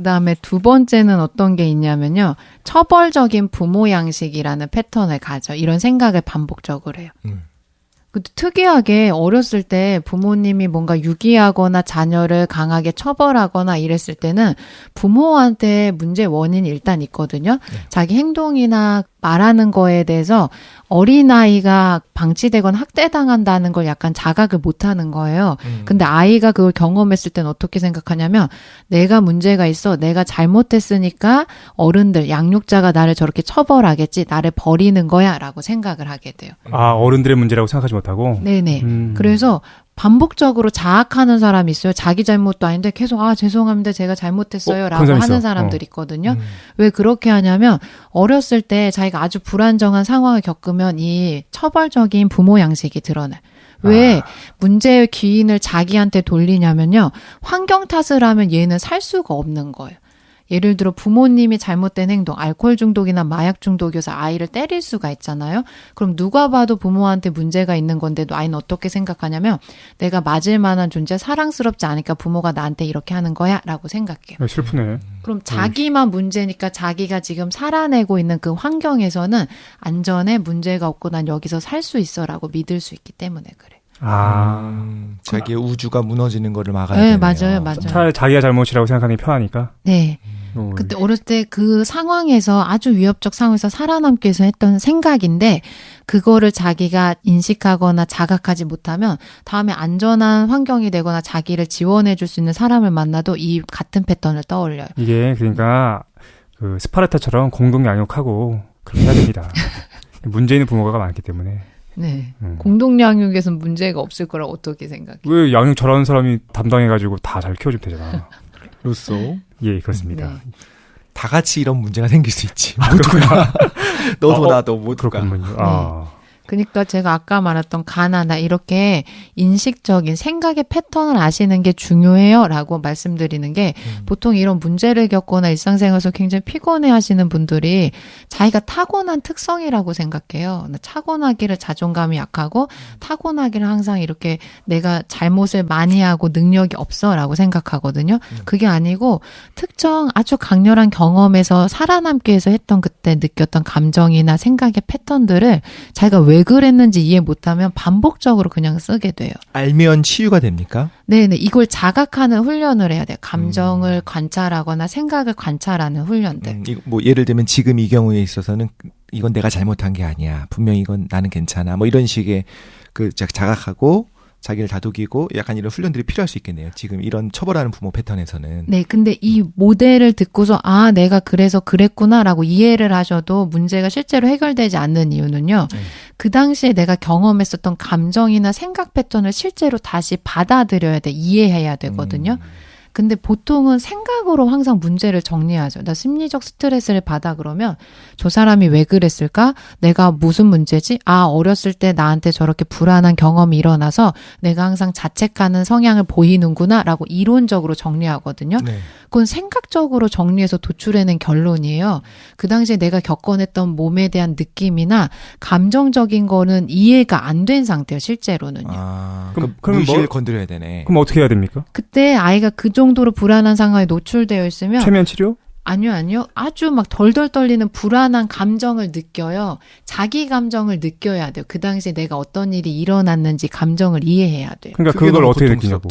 그다음에 두 번째는 어떤 게 있냐면요. 처벌적인 부모 양식이라는 패턴을 가져. 이런 생각을 반복적으로 해요. 근데 특이하게 어렸을 때 부모님이 뭔가 유기하거나 자녀를 강하게 처벌하거나 이랬을 때는 부모한테 문제 원인이 일단 있거든요. 자기 행동이나 말하는 거에 대해서 어린아이가 방치되거나 학대당한다는 걸 약간 자각을 못하는 거예요. 근데 아이가 그걸 경험했을 때는 어떻게 생각하냐면 내가 문제가 있어. 내가 잘못했으니까 어른들, 양육자가 나를 저렇게 처벌하겠지. 나를 버리는 거야 라고 생각을 하게 돼요. 아, 어른들의 문제라고 생각하지 못하고? 네네. 그래서 반복적으로 자학하는 사람이 있어요. 자기 잘못도 아닌데 계속 죄송합니다. 제가 잘못했어요. 라고 하는 사람들이 있거든요. 왜 그렇게 하냐면 어렸을 때 자기가 아주 불안정한 상황을 겪으면 이 처벌적인 부모 양식이 드러나요. 왜 문제의 기인을 자기한테 돌리냐면요. 환경 탓을 하면 얘는 살 수가 없는 거예요. 예를 들어 부모님이 잘못된 행동, 알코올 중독이나 마약 중독이어서 아이를 때릴 수가 있잖아요. 그럼 누가 봐도 부모한테 문제가 있는 건데도 아이는 어떻게 생각하냐면 내가 맞을 만한 존재, 사랑스럽지 않으니까 부모가 나한테 이렇게 하는 거야 라고 생각해요. 슬프네. 그럼 자기만 문제니까 자기가 지금 살아내고 있는 그 환경에서는 안전해, 문제가 없고 난 여기서 살 수 있어 라고 믿을 수 있기 때문에 그래. 자기의 우주가 무너지는 거를 막아야 네, 되네요. 맞아요. 차라리 자기가 잘못이라고 생각하는 게 편하니까. 네. 그때 어렸을 때 그 상황에서 아주 위협적 상황에서 살아남기 위해서 했던 생각인데 그거를 자기가 인식하거나 자각하지 못하면 다음에 안전한 환경이 되거나 자기를 지원해 줄 수 있는 사람을 만나도 이 같은 패턴을 떠올려요. 이게 그러니까 그 스파르타처럼 공동 양육하고 그렇게 해야 됩니다. 문제 있는 부모가 많기 때문에. 네. 공동 양육에서는 문제가 없을 거라고 어떻게 생각해요? 왜 양육 잘하는 사람이 담당해가지고 다 잘 키워주면 되잖아. 루소. 예, 그렇습니다. 네. 다 같이 이런 문제가 생길 수 있지. 모두가. 너도 나도 모두가. 그렇군요. 그러니까 제가 아까 말했던 가나다 이렇게 인식적인 생각의 패턴을 아시는 게 중요해요 라고 말씀드리는 게 보통 이런 문제를 겪거나 일상생활에서 굉장히 피곤해 하시는 분들이 자기가 타고난 특성이라고 생각해요. 타고나기를 자존감이 약하고 타고나기를 항상 이렇게 내가 잘못을 많이 하고 능력이 없어 라고 생각하거든요. 그게 아니고 특정 아주 강렬한 경험에서 살아남기 위해서 했던 그때 느꼈던 감정이나 생각의 패턴들을 자기가 왜 그랬는지 이해 못하면 반복적으로 그냥 쓰게 돼요. 알면 치유가 됩니까? 네네. 이걸 자각하는 훈련을 해야 돼요. 감정을 관찰하거나 생각을 관찰하는 훈련들. 뭐 예를 들면 지금 이 경우에 있어서는 이건 내가 잘못한 게 아니야. 분명히 이건 나는 괜찮아. 뭐 이런 식의 그 자각하고 자기를 다독이고 약간 이런 훈련들이 필요할 수 있겠네요. 지금 이런 처벌하는 부모 패턴에서는. 네. 근데 이 모델을 듣고서 내가 그래서 그랬구나라고 이해를 하셔도 문제가 실제로 해결되지 않는 이유는요. 그 당시에 내가 경험했었던 감정이나 생각 패턴을 실제로 다시 받아들여야 돼. 이해해야 되거든요. 근데 보통은 생각으로 항상 문제를 정리하죠. 나 심리적 스트레스를 받아 그러면 저 사람이 왜 그랬을까? 내가 무슨 문제지? 어렸을 때 나한테 저렇게 불안한 경험이 일어나서 내가 항상 자책하는 성향을 보이는구나 라고 이론적으로 정리하거든요. 네. 그건 생각적으로 정리해서 도출해낸 결론이에요. 그 당시에 내가 겪어냈던 몸에 대한 느낌이나 감정적인 거는 이해가 안 된 상태예요. 실제로는요. 그럼 무의식을 건드려야 되네. 그럼 어떻게 해야 됩니까? 그때 아이가 그 정도로 불안한 상황에 노출되어 있으면 최면 치료? 아니요. 아주 막 덜덜 떨리는 불안한 감정을 느껴요. 자기 감정을 느껴야 돼요. 그 당시에 내가 어떤 일이 일어났는지 감정을 이해해야 돼요. 그러니까 그걸 어떻게 느끼냐고.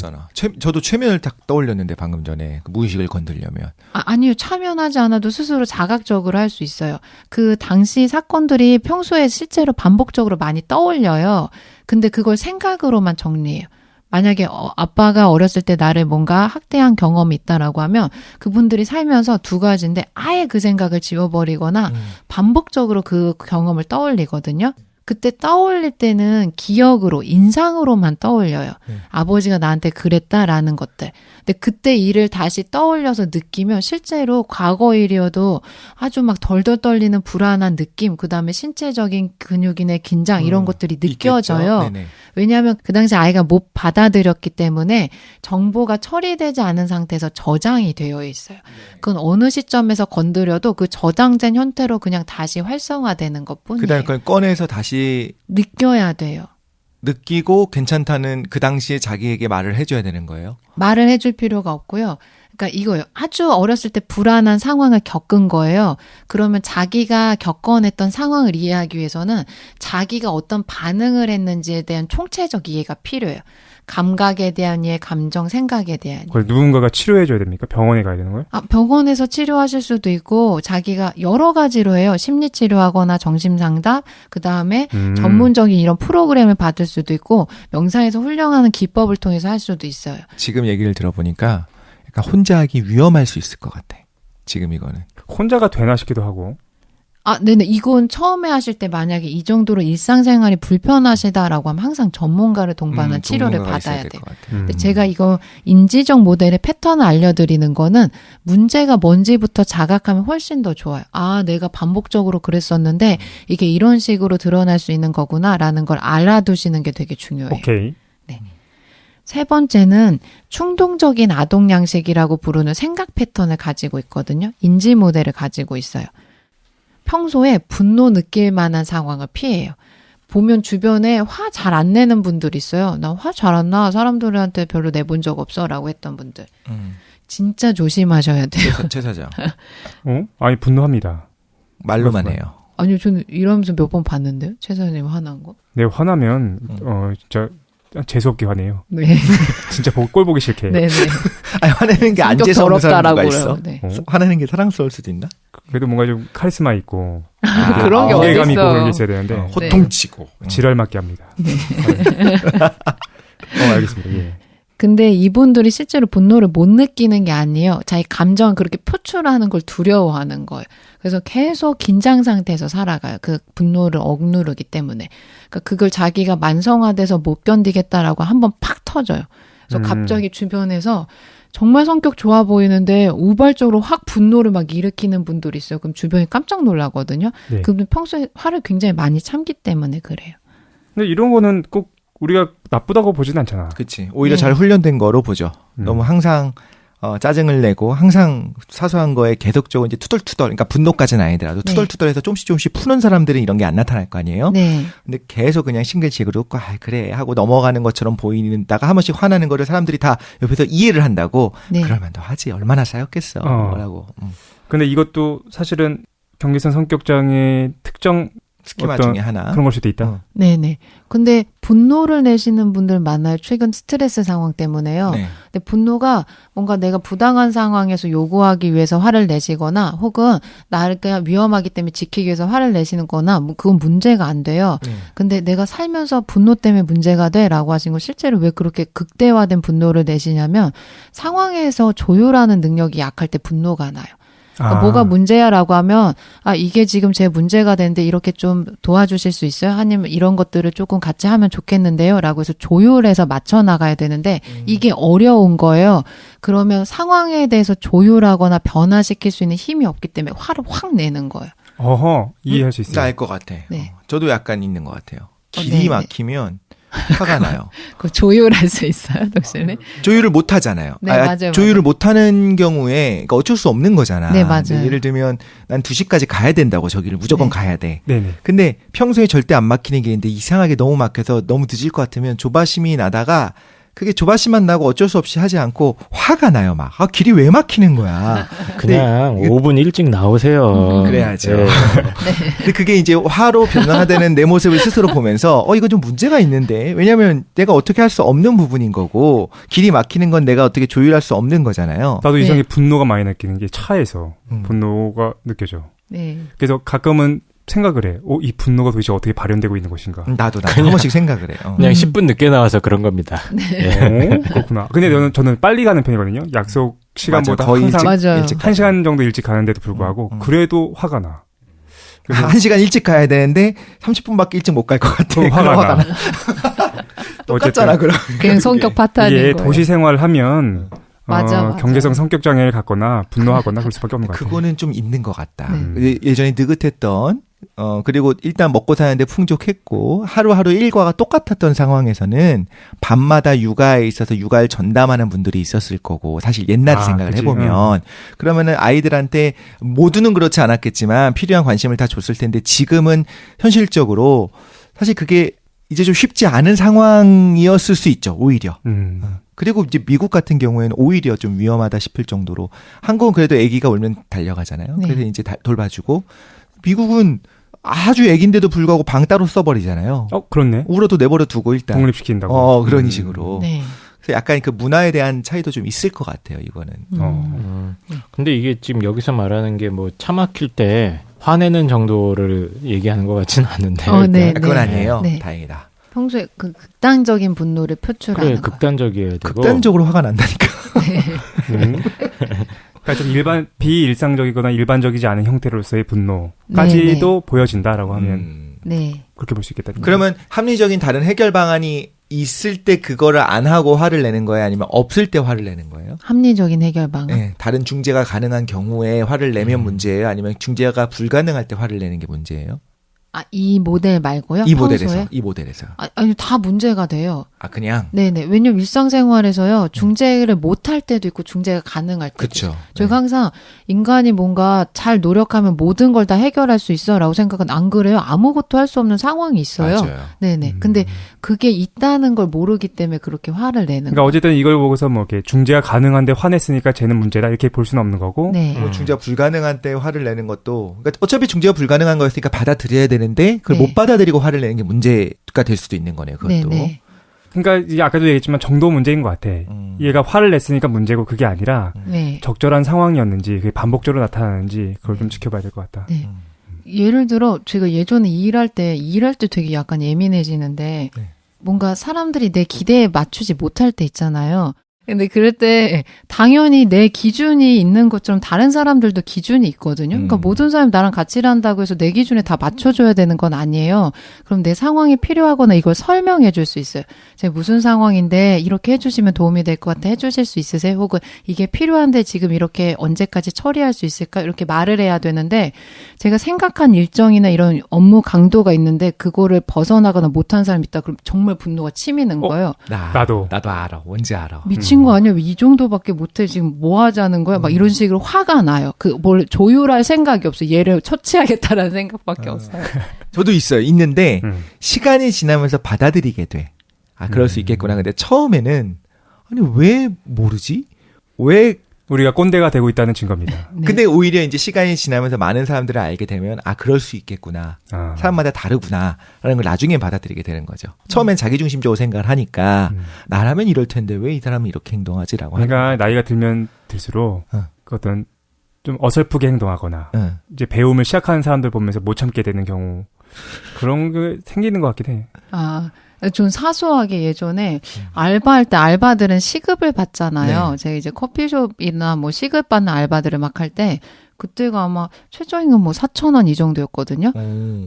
저도 최면을 딱 떠올렸는데 방금 전에 그 무의식을 건드리려면. 아니요. 참여하지 않아도 스스로 자각적으로 할 수 있어요. 그 당시 사건들이 평소에 실제로 반복적으로 많이 떠올려요. 근데 그걸 생각으로만 정리해요. 만약에 아빠가 어렸을 때 나를 뭔가 학대한 경험이 있다라고 하면 그분들이 살면서 두 가지인데 아예 그 생각을 지워버리거나 반복적으로 그 경험을 떠올리거든요. 그때 떠올릴 때는 기억으로, 인상으로만 떠올려요. 아버지가 나한테 그랬다라는 것들. 근데 그때 일을 다시 떠올려서 느끼면 실제로 과거 일이어도 아주 막 덜덜 떨리는 불안한 느낌, 그 다음에 신체적인 근육이나 긴장 이런 것들이 느껴져요. 왜냐하면 그 당시 아이가 못 받아들였기 때문에 정보가 처리되지 않은 상태에서 저장이 되어 있어요. 그건 어느 시점에서 건드려도 그 저장된 형태로 그냥 다시 활성화되는 것뿐이에요. 그다음에 그걸 꺼내서 다시 느껴야 돼요. 느끼고 괜찮다는 그 당시에 자기에게 말을 해줘야 되는 거예요? 말을 해줄 필요가 없고요. 그러니까 이거요. 아주 어렸을 때 불안한 상황을 겪은 거예요. 그러면 자기가 겪어냈던 상황을 이해하기 위해서는 자기가 어떤 반응을 했는지에 대한 총체적 이해가 필요해요. 감각에 대한 이해, 감정, 생각에 대한 이해. 그걸 누군가가 치료해줘야 됩니까? 병원에 가야 되는 거예요? 병원에서 치료하실 수도 있고 자기가 여러 가지로 해요. 심리치료하거나 정신상담, 그다음에 전문적인 이런 프로그램을 받을 수도 있고 명상에서 훈련하는 기법을 통해서 할 수도 있어요. 지금 얘기를 들어보니까 약간 혼자 하기 위험할 수 있을 것 같아. 지금 이거는. 혼자가 되나 싶기도 하고. 네네. 이건 처음에 하실 때 만약에 이 정도로 일상생활이 불편하시다라고 하면 항상 전문가를 동반한 치료를 전문가가 있어야 받아야 될 돼요. 것 같아. 근데 제가 이거 인지적 모델의 패턴을 알려드리는 거는 문제가 뭔지부터 자각하면 훨씬 더 좋아요. 내가 반복적으로 그랬었는데 이게 이런 식으로 드러날 수 있는 거구나라는 걸 알아두시는 게 되게 중요해요. 오케이. 세 번째는 충동적인 아동 양식이라고 부르는 생각 패턴을 가지고 있거든요. 인지 모델을 가지고 있어요. 평소에 분노 느낄 만한 상황을 피해요. 보면 주변에 화 잘 안 내는 분들이 있어요. 나 화 잘 안 나. 사람들한테 별로 내본 적 없어. 라고 했던 분들. 진짜 조심하셔야 돼요. 최 사장. 아니, 분노합니다. 말로만 해요. 아니요, 저는 이러면서 몇 번 봤는데요. 최 사장님 화난 거. 네, 화나면, 진짜, 재수없게 화내요. 네. 진짜 꼴 보기 싫게. 네네. 아니, 화내는 게 안 성격 재수없는 사람이 누가 더럽다라고 있어? 네. 화내는 게 사랑스러울 수도 있나? 그래도 뭔가 좀 카리스마 있고. 그런 게 무게감 어딨어. 있고 그런 게 있어야 되는데. 호통치고. 지랄 맞게 합니다. 알겠습니다. 예. 근데 이분들이 실제로 분노를 못 느끼는 게 아니에요. 자기 감정을 그렇게 표출하는 걸 두려워하는 거예요. 그래서 계속 긴장 상태에서 살아가요. 그 분노를 억누르기 때문에. 그러니까 그걸 자기가 만성화돼서 못 견디겠다라고 한번 팍 터져요. 그래서 갑자기 주변에서 정말 성격 좋아 보이는데 우발적으로 확 분노를 막 일으키는 분들이 있어요. 그럼 주변이 깜짝 놀라거든요. 네. 그분들 평소에 화를 굉장히 많이 참기 때문에 그래요. 근데 이런 거는 꼭 우리가 나쁘다고 보진 않잖아. 그치. 오히려 잘 훈련된 거로 보죠. 너무 항상 짜증을 내고 항상 사소한 거에 계속적으로 이제 투덜투덜, 그러니까 분노까지는 아니더라도 투덜투덜해서 조금씩 푸는 사람들은 이런 게 안 나타날 거 아니에요? 네. 근데 계속 그냥 싱글치그로 그래 하고 넘어가는 것처럼 보이다가 한 번씩 화나는 거를 사람들이 다 옆에서 이해를 한다고 네. 그러면 너 하지 얼마나 쌓였겠어 라고. 근데 이것도 사실은 경계선 성격장애 특정 스키마 어떤 중에 하나. 그런 걸 수도 있다. 네네. 근데 분노를 내시는 분들 많아요. 최근 스트레스 상황 때문에요. 네. 근데 분노가 뭔가 내가 부당한 상황에서 요구하기 위해서 화를 내시거나 혹은 나를 그냥 위험하기 때문에 지키기 위해서 화를 내시는 거나 그건 문제가 안 돼요. 근데 내가 살면서 분노 때문에 문제가 돼 라고 하신 거 실제로 왜 그렇게 극대화된 분노를 내시냐면 상황에서 조율하는 능력이 약할 때 분노가 나요. 그러니까 뭐가 문제야라고 하면 이게 지금 제 문제가 되는데 이렇게 좀 도와주실 수 있어요? 아니면 이런 것들을 조금 같이 하면 좋겠는데요? 라고 해서 조율해서 맞춰 나가야 되는데 이게 어려운 거예요. 그러면 상황에 대해서 조율하거나 변화시킬 수 있는 힘이 없기 때문에 화를 확 내는 거예요. 이해할 수 있어요. 알 것 같아. 네. 저도 약간 있는 것 같아요. 길이 네. 막히면 화가 나요. 그 조율할 수 있어요, 독실님? 조율을 못 하잖아요. 네, 맞아요. 조율을 못 하는 경우에 그러니까 어쩔 수 없는 거잖아. 네, 맞아요. 예를 들면 난 2시까지 가야 된다고 저기를 무조건 가야 돼. 네네. 근데 평소에 절대 안 막히는 길인데 이상하게 너무 막혀서 너무 늦을 것 같으면 조바심이 나다가 그게 조바심만 나고 어쩔 수 없이 하지 않고 화가 나요. 막 길이 왜 막히는 거야. 그냥 5분 일찍 나오세요. 그래야죠. 네. 근데 그게 이제 화로 변화되는 내 모습을 스스로 보면서 이거 좀 문제가 있는데 왜냐하면 내가 어떻게 할 수 없는 부분인 거고 길이 막히는 건 내가 어떻게 조율할 수 없는 거잖아요. 나도 이상하게 분노가 많이 느끼는 게 차에서 분노가 느껴져. 네. 그래서 가끔은 생각을 해. 이 분노가 도대체 어떻게 발현되고 있는 것인가. 나도 한 번씩 생각을 해요. 그냥 10분 늦게 나와서 그런 겁니다. 그렇구나. 근데 저는 빨리 가는 편이거든요. 약속 시간보다 거의 항상 맞아요. 일찍 1시간 정도 일찍 가는데도 불구하고 그래도 화가 나. 그래서 1시간 일찍 가야 되는데 30분밖에 일찍 못 갈 것 같아. 화가 나. 똑같잖아 그럼. 그냥 성격 파탄인 이게 거예요. 도시 생활하면 맞아. 경계성 성격 장애를 갖거나 분노하거나 그럴 수밖에 없는 것 같아요. 그거는 좀 있는 것 같다. 네. 예전에 느긋했던 그리고 일단 먹고 사는데 풍족했고 하루하루 일과가 똑같았던 상황에서는 밤마다 육아에 있어서 육아를 전담하는 분들이 있었을 거고 사실 옛날 생각을 그치. 해보면 그러면은 아이들한테 모두는 그렇지 않았겠지만 필요한 관심을 다 줬을 텐데 지금은 현실적으로 사실 그게 이제 좀 쉽지 않은 상황이었을 수 있죠. 오히려. 그리고 이제 미국 같은 경우에는 오히려 좀 위험하다 싶을 정도로 한국은 그래도 아기가 울면 달려가잖아요. 네. 그래서 이제 돌봐주고 미국은 아주 아기인데도 불구하고 방 따로 써버리잖아요. 그렇네. 울어도 내버려 두고 일단 독립시킨다고. 그런 식으로. 네. 그래서 약간 그 문화에 대한 차이도 좀 있을 것 같아요. 이거는. 근데 이게 지금 여기서 말하는 게 뭐 차 막힐 때 화내는 정도를 얘기하는 것 같지는 않은데. 네, 그건 네. 아니에요. 네. 다행이다. 평소에 그 극단적인 분노를 표출하는 그래, 거. 극단적이어야 되고. 극단적으로 화가 난다니까. 그러니까 좀 비일상적이거나 일반적이지 않은 형태로서의 분노까지도 보여진다라고 하면 네. 그렇게 볼 수 있겠다. 그러면 합리적인 다른 해결 방안이 있을 때 그거를 안 하고 화를 내는 거예요? 아니면 없을 때 화를 내는 거예요? 합리적인 해결 방안. 네, 다른 중재가 가능한 경우에 화를 내면 문제예요? 아니면 중재가 불가능할 때 화를 내는 게 문제예요? 이 모델 말고요? 이 평소에? 모델에서. 아니, 다 문제가 돼요. 그냥? 네네. 왜냐면 일상생활에서요, 중재를 못할 때도 있고, 중재가 가능할 때도 그쵸. 있어요. 저희가 항상 인간이 뭔가 잘 노력하면 모든 걸 다 해결할 수 있어 라고 생각은 안 그래요. 아무것도 할 수 없는 상황이 있어요. 맞아요. 네네. 근데 그게 있다는 걸 모르기 때문에 그렇게 화를 내는 그러니까 어쨌든 이걸 보고서 뭐 이렇게 중재가 가능한데 화냈으니까 쟤는 문제다 이렇게 볼 수는 없는 거고. 네. 중재가 불가능한 때 화를 내는 것도, 그러니까 어차피 중재가 불가능한 거였으니까 받아들여야 되는데, 그걸 네. 못 받아들이고 화를 내는 게 문제가 될 수도 있는 거네요, 그것도. 네네. 그러니까 이제 아까도 얘기했지만 정도 문제인 것 같아. 얘가 화를 냈으니까 문제고 그게 아니라 네. 적절한 상황이었는지 그게 반복적으로 나타나는지 그걸 좀 지켜봐야 될 것 같다. 네. 예를 들어 제가 예전에 일할 때 되게 약간 예민해지는데 네. 뭔가 사람들이 내 기대에 맞추지 못할 때 있잖아요. 근데 그럴 때 당연히 내 기준이 있는 것처럼 다른 사람들도 기준이 있거든요. 그러니까 모든 사람이 나랑 같이 일한다고 해서 내 기준에 다 맞춰줘야 되는 건 아니에요. 그럼 내 상황이 필요하거나 이걸 설명해 줄 수 있어요. 제가 무슨 상황인데 이렇게 해주시면 도움이 될 것 같아 해주실 수 있으세요? 혹은 이게 필요한데 지금 이렇게 언제까지 처리할 수 있을까? 이렇게 말을 해야 되는데 제가 생각한 일정이나 이런 업무 강도가 있는데 그거를 벗어나거나 못한 사람이 있다. 그럼 정말 분노가 치미는 거예요. 나도 알아. 뭔지 알아. 미친 거 아니야? 왜 이 정도밖에 못해? 지금 뭐 하자는 거야? 막 이런 식으로 화가 나요. 뭘 조율할 생각이 없어. 얘를 처치하겠다라는 생각밖에 없어요. 저도 있는데, 시간이 지나면서 받아들이게 돼. 그럴 수 있겠구나. 근데 처음에는, 아니, 왜 모르지? 왜 우리가 꼰대가 되고 있다는 증거입니다. 네. 근데 오히려 이제 시간이 지나면서 많은 사람들을 알게 되면 그럴 수 있겠구나. 사람마다 다르구나. 라는 걸 나중에 받아들이게 되는 거죠. 처음엔 자기중심적으로 생각을 하니까 나라면 이럴 텐데 왜 이 사람은 이렇게 행동하지라고 그러니까 나이가 들면 들수록 그 어떤 좀 어설프게 행동하거나 이제 배움을 시작하는 사람들 보면서 못 참게 되는 경우 그런 게 생기는 것 같긴 해. 전 사소하게 예전에 알바할 때 알바들은 시급을 받잖아요. 네. 제가 이제 커피숍이나 뭐 시급 받는 알바들을 막 할 때 그때가 아마 최저임금 뭐 4,000원 이 정도였거든요.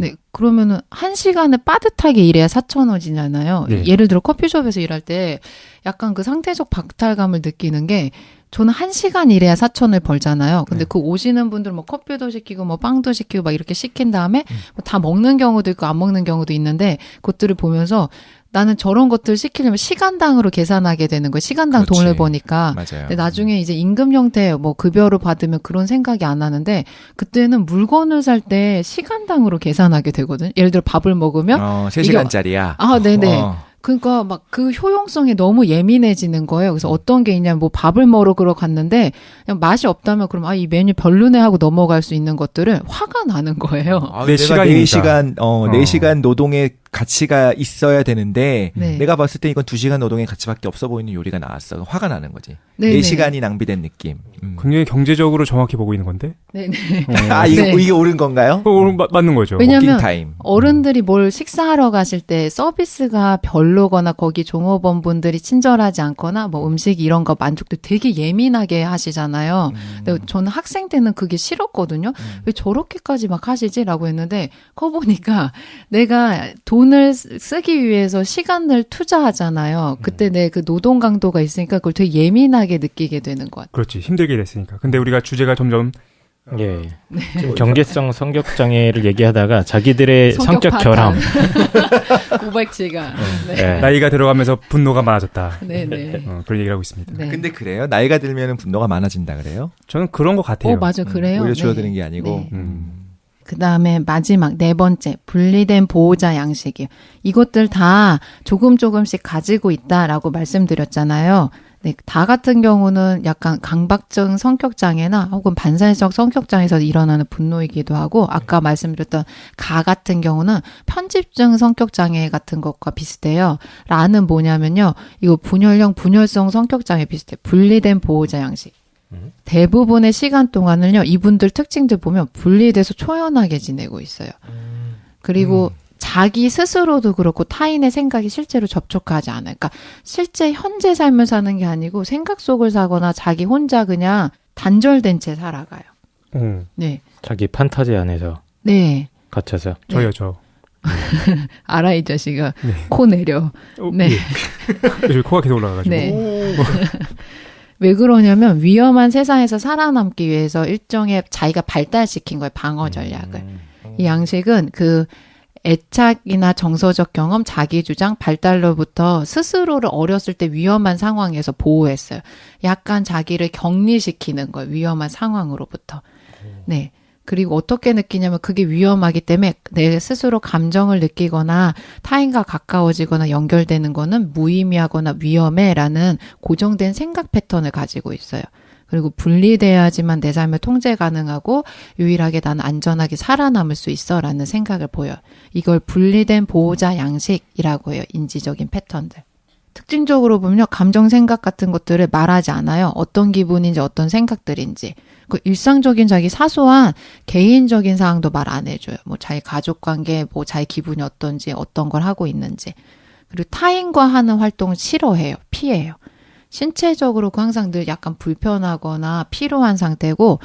네, 그러면은 1시간을 빠듯하게 일해야 4,000원이잖아요. 네. 예를 들어 커피숍에서 일할 때 약간 그 상태적 박탈감을 느끼는 게 저는 1시간 일해야 4,000을 벌잖아요. 근데 그 오시는 분들 뭐 커피도 시키고 뭐 빵도 시키고 막 이렇게 시킨 다음에 뭐 다 먹는 경우도 있고 안 먹는 경우도 있는데 그것들을 보면서 나는 저런 것들 시키려면 시간당으로 계산하게 되는 거예요. 시간당 그렇지. 돈을 버니까. 맞아요. 근데 나중에 이제 임금 형태 뭐 급여로 받으면 그런 생각이 안 하는데 그때는 물건을 살 때 시간당으로 계산하게 되거든요. 예를 들어 밥을 먹으면 3시간짜리야. 네네. 그러니까 막 그 효용성에 너무 예민해지는 거예요. 그래서 어떤 게 있냐면 뭐 밥을 먹으러 갔는데 그냥 맛이 없다면 그럼 이 메뉴 별로네 하고 넘어갈 수 있는 것들을 화가 나는 거예요. 내 시간이니까. 4시간 노동의 가치가 있어야 되는데 네. 내가 봤을 때 이건 2시간 노동의 가치밖에 없어 보이는 요리가 나왔어. 화가 나는 거지. 네네. 4시간이 낭비된 느낌. 굉장히 경제적으로 정확히 보고 있는 건데. 네네. 이게 옳은 건가요? 맞는 거죠. 왜냐면 타임. 어른들이 뭘 식사하러 가실 때 서비스가 별로거나 거기 종업원분들이 친절하지 않거나 뭐 음식 이런 거 만족도 되게 예민하게 하시잖아요. 근데 저는 학생 때는 그게 싫었거든요. 왜 저렇게까지 막 하시지라고 했는데 커 보니까 내가 돈을 쓰기 위해서 시간을 투자하잖아요. 그때 내 그 노동 강도가 있으니까 그걸 되게 예민하게 느끼게 되는 것 같아요. 그렇지. 힘들게 됐으니까. 근데 우리가 주제가 점점 예. 지금 경제성 성격 장애를 얘기하다가 자기들의 성격 파탄. 결함. 고백지가. 네. 나이가 들어가면서 분노가 많아졌다. 네네. 그런 얘기를 하고 있습니다. 네. 근데 그래요? 나이가 들면 분노가 많아진다 그래요? 저는 그런 것 같아요. 맞아, 그래요? 오히려 네. 줄어드는 게 아니고. 네. 그 다음에 마지막 네 번째, 분리된 보호자 양식이에요. 이것들 다 조금씩 가지고 있다라고 말씀드렸잖아요. 네, 다 같은 경우는 약간 강박증 성격장애나 혹은 반사회적 성격장애에서 일어나는 분노이기도 하고, 아까 말씀드렸던 가 같은 경우는 편집증 성격장애 같은 것과 비슷해요. 라는 뭐냐면요, 이거 분열형 분열성 성격장애 비슷해요. 분리된 보호자 양식. 대부분의 시간 동안을요, 이분들 특징들 보면 분리돼서 초연하게 지내고 있어요. 그리고 자기 스스로도 그렇고 타인의 생각이 실제로 접촉하지 않아요. 그러니까 실제 현재 삶을 사는 게 아니고 생각 속을 사거나 자기 혼자 그냥 단절된 채 살아가요. 네. 자기 판타지 안에서 네. 갇혀서. 저요, 저. 알아, 이 자식아. 네. 코 내려. 네. 요즘 코가 계속 올라가가지고. 네. 왜 그러냐면 위험한 세상에서 살아남기 위해서 일종의 자기가 발달시킨 거예요. 방어 전략을. 이 양식은 그 애착이나 정서적 경험, 자기주장, 발달로부터 스스로를 어렸을 때 위험한 상황에서 보호했어요. 약간 자기를 격리시키는 거예요. 위험한 상황으로부터. 네. 그리고 어떻게 느끼냐면 그게 위험하기 때문에 내 스스로 감정을 느끼거나 타인과 가까워지거나 연결되는 거는 무의미하거나 위험해라는 고정된 생각 패턴을 가지고 있어요. 그리고 분리돼야지만 내 삶을 통제 가능하고 유일하게 나는 안전하게 살아남을 수 있어라는 생각을 보여요. 이걸 분리된 보호자 양식이라고 해요. 인지적인 패턴들. 특징적으로 보면요, 감정 생각 같은 것들을 말하지 않아요. 어떤 기분인지 어떤 생각들인지. 그 일상적인 자기 사소한 개인적인 사항도 말 안 해줘요. 뭐 자기 가족 관계, 뭐 자기 기분이 어떤지, 어떤 걸 하고 있는지. 그리고 타인과 하는 활동을 싫어해요. 피해요. 신체적으로 항상 늘 약간 불편하거나 피로한 상태고,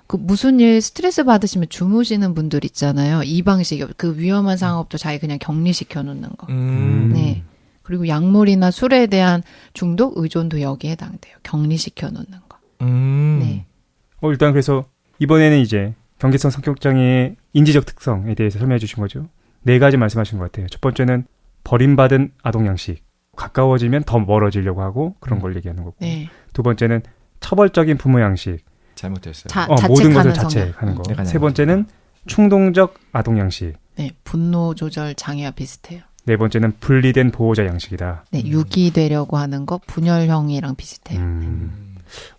그 무슨 일 스트레스 받으시면 주무시는 분들 있잖아요. 이 방식이, 그 위험한 상황부터 자기 그냥 격리시켜 놓는 거. 네. 그리고 약물이나 술에 대한 중독, 의존도 여기에 해당돼요. 격리시켜 놓는 거. 네. 일단 그래서 이번에는 이제 경계성 성격장애의 인지적 특성에 대해서 설명해 주신 거죠. 4가지 말씀하신 것 같아요. 첫 번째는 버림받은 아동 양식. 가까워지면 더 멀어지려고 하고 그런 걸 얘기하는 거고. 네. 두 번째는 처벌적인 부모 양식. 잘못됐어요. 모든 것을 자책하는 자책하는 거. 세 번째는 충동적 아동 양식. 네, 분노 조절 장애와 비슷해요. 네 번째는 분리된 보호자 양식이다. 네, 유기되려고 하는 거 분열형이랑 비슷해요.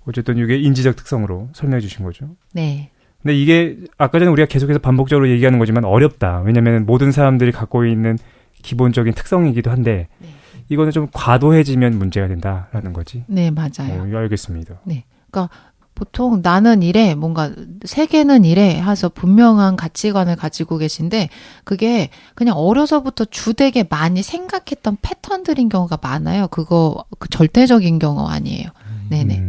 어쨌든 이게 인지적 특성으로 설명해 주신 거죠. 네. 근데 이게 아까 전에 우리가 계속해서 반복적으로 얘기하는 거지만 어렵다. 왜냐하면 모든 사람들이 갖고 있는 기본적인 특성이기도 한데 네. 이거는 좀 과도해지면 문제가 된다라는 거지. 네, 맞아요. 알겠습니다. 네. 그러니까 보통 나는 이래, 뭔가 세계는 이래 해서 분명한 가치관을 가지고 계신데 그게 그냥 어려서부터 주되게 많이 생각했던 패턴들인 경우가 많아요. 그거 절대적인 경우 아니에요. 네네.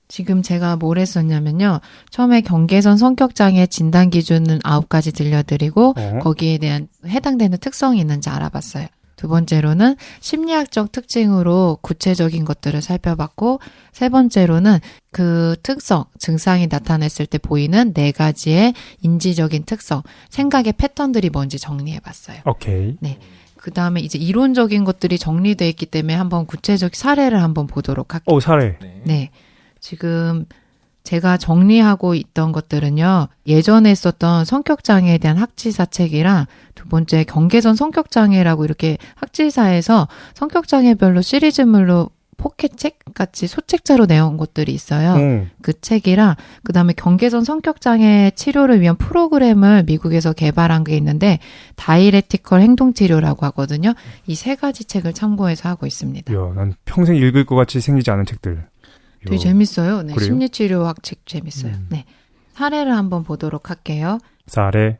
지금 제가 뭘 했었냐면요. 처음에 경계선 성격장애 진단 기준은 9가지 들려드리고 거기에 대한 해당되는 특성이 있는지 알아봤어요. 두 번째로는 심리학적 특징으로 구체적인 것들을 살펴봤고, 세 번째로는 그 특성, 증상이 나타났을 때 보이는 4가지의 인지적인 특성, 생각의 패턴들이 뭔지 정리해봤어요. 오케이. 네. 그 다음에 이제 이론적인 것들이 정리되어 있기 때문에 한번 구체적 사례를 한번 보도록 할게요. 사례. 네. 지금 제가 정리하고 있던 것들은요, 예전에 썼던 성격장애에 대한 학지사 책이랑 두 번째 경계선 성격장애라고 이렇게 학지사에서 성격장애별로 시리즈물로 포켓책 같이 소책자로 내온 것들이 있어요. 그 책이랑 그 다음에 경계선 성격장애 치료를 위한 프로그램을 미국에서 개발한 게 있는데 다이렉티컬 행동치료라고 하거든요. 이 3가지 책을 참고해서 하고 있습니다. 이야, 난 평생 읽을 것 같이 생기지 않은 책들. 되게 재밌어요. 네, 그래요? 심리치료학 책 재밌어요. 네, 사례를 한번 보도록 할게요. 사례.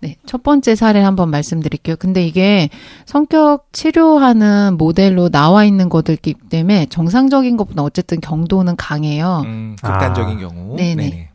네, 첫 번째 사례를 한번 말씀드릴게요. 근데 이게 성격 치료하는 모델로 나와 있는 것들이기 때문에 정상적인 것보다 어쨌든 경도는 강해요. 극단적인 경우. 네네.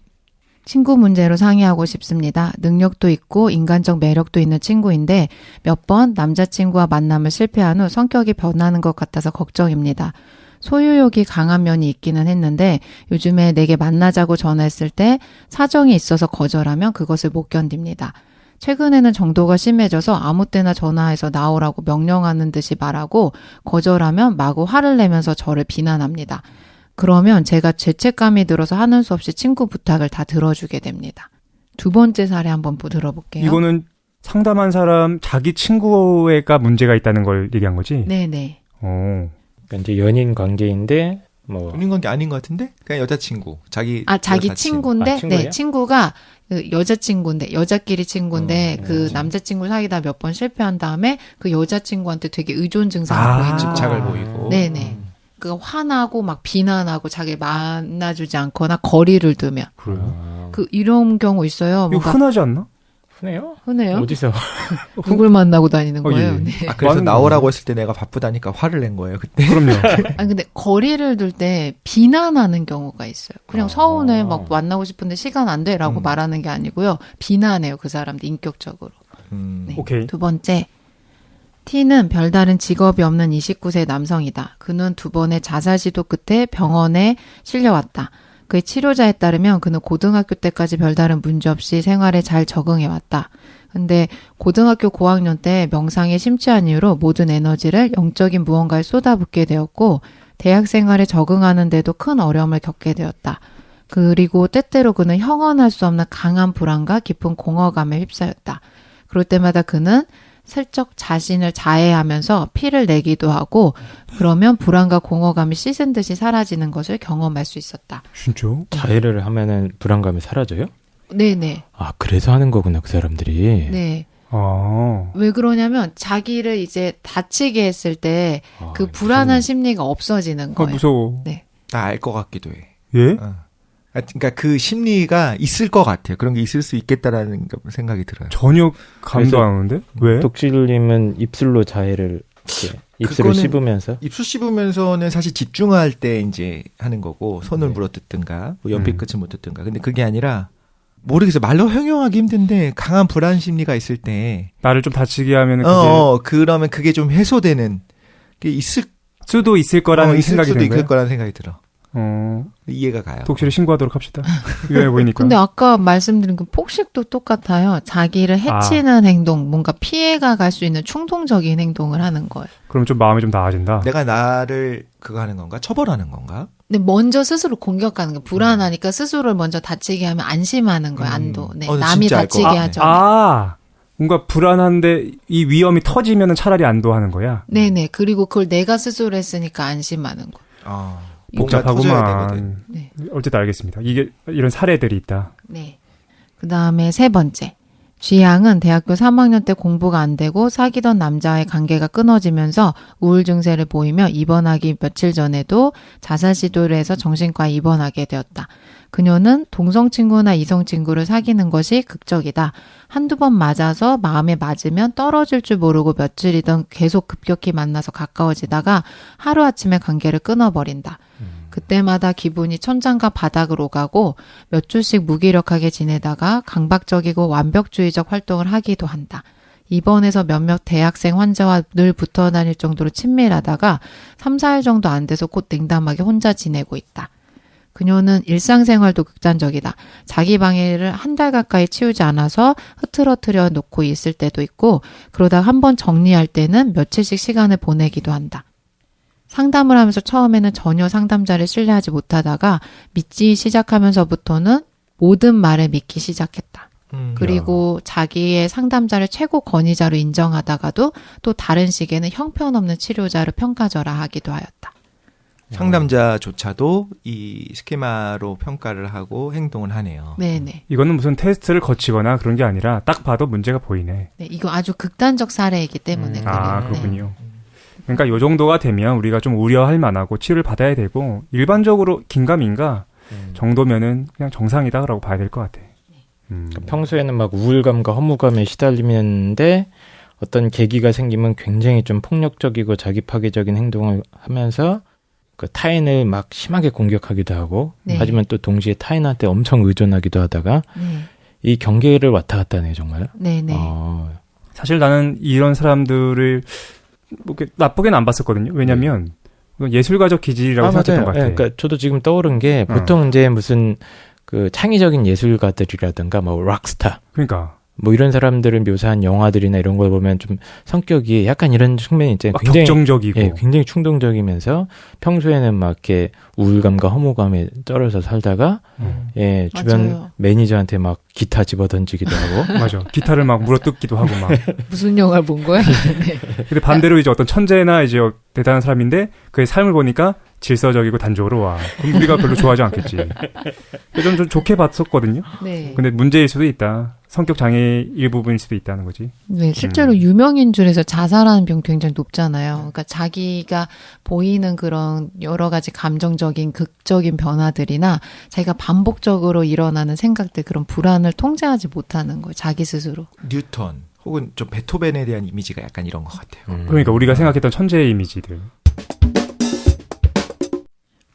친구 문제로 상의하고 싶습니다. 능력도 있고 인간적 매력도 있는 친구인데 몇 번 남자친구와 만남을 실패한 후 성격이 변하는 것 같아서 걱정입니다. 소유욕이 강한 면이 있기는 했는데 요즘에 내게 만나자고 전화했을 때 사정이 있어서 거절하면 그것을 못 견딥니다. 최근에는 정도가 심해져서 아무 때나 전화해서 나오라고 명령하는 듯이 말하고 거절하면 마구 화를 내면서 저를 비난합니다. 그러면 제가 죄책감이 들어서 하는 수 없이 친구 부탁을 다 들어주게 됩니다. 두 번째 사례 한번 들어볼게요. 이거는 상담한 사람 자기 친구가 문제가 있다는 걸 얘기한 거지? 네네. 어. 그러니까 이제 연인 관계인데 뭐 본인 관계 아닌 것 같은데? 그냥 여자친구. 자기 자기 친구인데, 아, 친구예요? 네, 친구가 그 여자친구인데, 여자끼리 친구인데, 그 남자친구 사귀다 몇 번 실패한 다음에 그 여자친구한테 되게 의존 증상을 보이는 거예요. 집착을 보이고. 네네. 그 화나고 막 비난하고 자기 만나주지 않거나 거리를 두면. 그래요. 그 이런 경우 있어요. 이거 뭔가 흔하지 않나? 흔해요? 흔해요? 어디서? 누굴 만나고 다니는 어, 거예요? 예. 네. 아, 그래서 많은 나오라고 했을 때 내가 바쁘다니까 화를 낸 거예요, 그때. 그럼요. 아니 근데 거리를 둘 때 비난하는 경우가 있어요. 그냥 아. 서운해 막 만나고 싶은데 시간 안 돼라고 음. 말하는 게 아니고요. 비난해요 그 사람들 인격적으로. 네. 오케이. 두 번째, T는 별다른 직업이 없는 29세 남성이다. 그는 두 번의 자살 시도 끝에 병원에 실려왔다. 그의 치료자에 따르면 그는 고등학교 때까지 별다른 문제 없이 생활에 잘 적응해왔다. 근데 고등학교 고학년 때 명상에 심취한 이유로 모든 에너지를 영적인 무언가에 쏟아붓게 되었고 대학 생활에 적응하는데도 큰 어려움을 겪게 되었다. 그리고 때때로 그는 형언할 수 없는 강한 불안과 깊은 공허감에 휩싸였다. 그럴 때마다 그는 슬쩍 자신을 자해하면서 피를 내기도 하고 그러면 불안과 공허감이 씻은 듯이 사라지는 것을 경험할 수 있었다. 진짜? 자해를 하면은 불안감이 사라져요? 네네. 아, 그래서 하는 거구나, 그 사람들이. 네. 아. 왜 그러냐면 자기를 이제 다치게 했을 때 그 불안한 심리가 없어지는 아, 거예요. 무서워. 네. 나 알 것 같기도 해. 예? 그러니까 그 심리가 있을 것 같아요. 그런 게 있을 수 있겠다라는 생각이 들어요. 전혀 감도 그래서 안 오는데? 왜? 독실님은 입술로 자해를 이렇게 입술을 그거는 씹으면서 입술 씹으면서는 사실 집중할 때 이제 하는 거고 손을 네. 물어뜯든가 뭐 연필 끝을 못 뜯든가. 근데 그게 아니라 모르겠어요. 말로 형용하기 힘든데 강한 불안 심리가 있을 때 나를 좀 다치게 하면 그게 그러면 그게 좀 해소되는 게 있을 수도 있을 거라는 있을 생각이 수도 드는 있을 거예요? 거라는 생각이 들어. 어. 이해가 가요. 독실에 신고하도록 합시다. 위험해 보이니까. 근데 아까 말씀드린 그 폭식도 똑같아요. 자기를 해치는 행동, 뭔가 피해가 갈 수 있는 충동적인 행동을 하는 거예요. 그럼 좀 마음이 좀 나아진다. 내가 나를 그거 하는 건가? 처벌하는 건가? 근데 먼저 스스로 공격하는 거 불안하니까 스스로를 먼저 다치게 하면 안심하는 거예요. 안도. 네. 남이 진짜 알것 다치게 같네. 하죠. 뭔가 불안한데 이 위험이 터지면 차라리 안도하는 거야. 네네. 그리고 그걸 내가 스스로 했으니까 안심하는 거. 뭔가 터져야 되거든. 복잡하구만. 네. 어쨌든 알겠습니다. 이게 이런 사례들이 있다. 네. 그 다음에 세 번째. 쥐양은 대학교 3학년 때 공부가 안 되고 사귀던 남자와의 관계가 끊어지면서 우울 증세를 보이며 입원하기 며칠 전에도 자살 시도를 해서 정신과에 입원하게 되었다. 그녀는 동성 친구나 이성 친구를 사귀는 것이 극적이다. 한두 번 맞아서 마음에 맞으면 떨어질 줄 모르고 며칠이던 계속 급격히 만나서 가까워지다가 하루아침에 관계를 끊어버린다. 그때마다 기분이 천장과 바닥을 오가고 몇 주씩 무기력하게 지내다가 강박적이고 완벽주의적 활동을 하기도 한다. 입원해서 몇몇 대학생 환자와 늘 붙어 다닐 정도로 친밀하다가 3, 4일 정도 안 돼서 곧 냉담하게 혼자 지내고 있다. 그녀는 일상생활도 극단적이다. 자기 방해를 한 달 가까이 치우지 않아서 흐트러뜨려 놓고 있을 때도 있고 그러다 한번 정리할 때는 며칠씩 시간을 보내기도 한다. 상담을 하면서 처음에는 전혀 상담자를 신뢰하지 못하다가 믿기 시작하면서부터는 모든 말을 믿기 시작했다. 그리고 자기의 상담자를 최고 권위자로 인정하다가도 또 다른 시기에는 형편없는 치료자로 평가절하하기도 하였다. 상담자조차도 이 스키마로 평가를 하고 행동을 하네요. 네네. 이거는 무슨 테스트를 거치거나 그런 게 아니라 딱 봐도 문제가 보이네. 네, 이거 아주 극단적 사례이기 때문에 그래요. 아, 네. 그렇군요. 그러니까 요 정도가 되면 우리가 좀 우려할 만하고 치료를 받아야 되고 일반적으로 긴가민가 정도면은 그냥 정상이다라고 봐야 될 것 같아. 그러니까 평소에는 막 우울감과 허무감에 시달리는데 어떤 계기가 생기면 굉장히 좀 폭력적이고 자기 파괴적인 행동을 하면서 그 타인을 막 심하게 공격하기도 하고 네. 하지만 또 동시에 타인한테 엄청 의존하기도 하다가 네. 이 경계를 왔다 갔다 하네요, 정말. 네네. 사실 나는 이런 사람들을 뭐 이렇게 나쁘게는 안 봤었거든요. 왜냐면 예술가적 기질이라고 생각했던 것 같아요. 네, 그러니까 저도 지금 떠오른 게 보통 이제 무슨 그 창의적인 예술가들이라든가 뭐 락스타 그러니까 뭐 이런 사람들을 묘사한 영화들이나 이런 걸 보면 좀 성격이 약간 이런 측면이 있잖아요. 막 굉장히 격정적이고. 예, 굉장히 충동적이면서 평소에는 막 이렇게 우울감과 허무감에 떨어져 살다가 예, 주변 맞아요. 매니저한테 막 기타 집어 던지기도 하고 맞아. 기타를 막 물어뜯기도 하고 막. 무슨 영화를 본 거야? 네. 근데 반대로 이제 어떤 천재나 이제 대단한 사람인데 그의 삶을 보니까 질서적이고 단조로 와. 그럼 우리가 별로 좋아하지 않겠지. 그래서 좀 좋게 봤었거든요. 네. 근데 문제일 수도 있다. 성격 장애 일부분일 수도 있다는 거지. 네, 실제로 유명인줄에서 자살하는 병 굉장히 높잖아요. 그러니까 자기가 보이는 그런 여러 가지 감정적인 극적인 변화들이나 자기가 반복적으로 일어나는 생각들 그런 불안을 통제하지 못하는 거예요. 자기 스스로. 뉴턴 혹은 좀 베토벤에 대한 이미지가 약간 이런 것 같아요. 그러니까 우리가 생각했던 천재의 이미지들.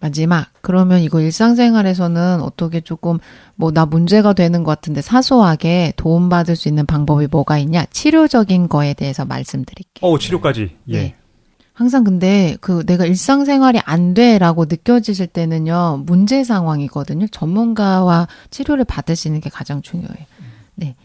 마지막. 그러면 이거 일상생활에서는 어떻게 조금 뭐 나 문제가 되는 것 같은데 사소하게 도움받을 수 있는 방법이 뭐가 있냐? 치료적인 거에 대해서 말씀드릴게요. 치료까지. 예. 네. 항상 근데 그 내가 일상생활이 안 돼라고 느껴지실 때는요. 문제 상황이거든요. 전문가와 치료를 받으시는 게 가장 중요해요. 네.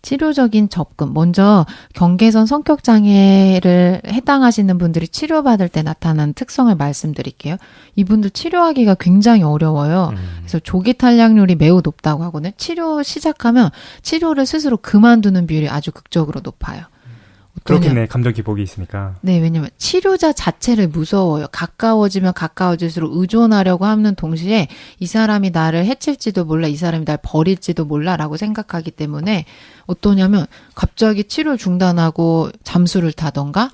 치료적인 접근. 먼저 경계선 성격 장애를 해당하시는 분들이 치료받을 때 나타나는 특성을 말씀드릴게요. 이분들 치료하기가 굉장히 어려워요. 그래서 조기 탈락률이 매우 높다고 하거든요. 치료 시작하면 치료를 스스로 그만두는 비율이 아주 극적으로 높아요. 그렇겠네. 감정 기복이 있으니까. 네, 왜냐면 치료자 자체를 무서워요. 가까워지면 가까워질수록 의존하려고 하는 동시에 이 사람이 나를 해칠지도 몰라, 이 사람이 날 버릴지도 몰라라고 생각하기 때문에 어떠냐면 갑자기 치료를 중단하고 잠수를 타던가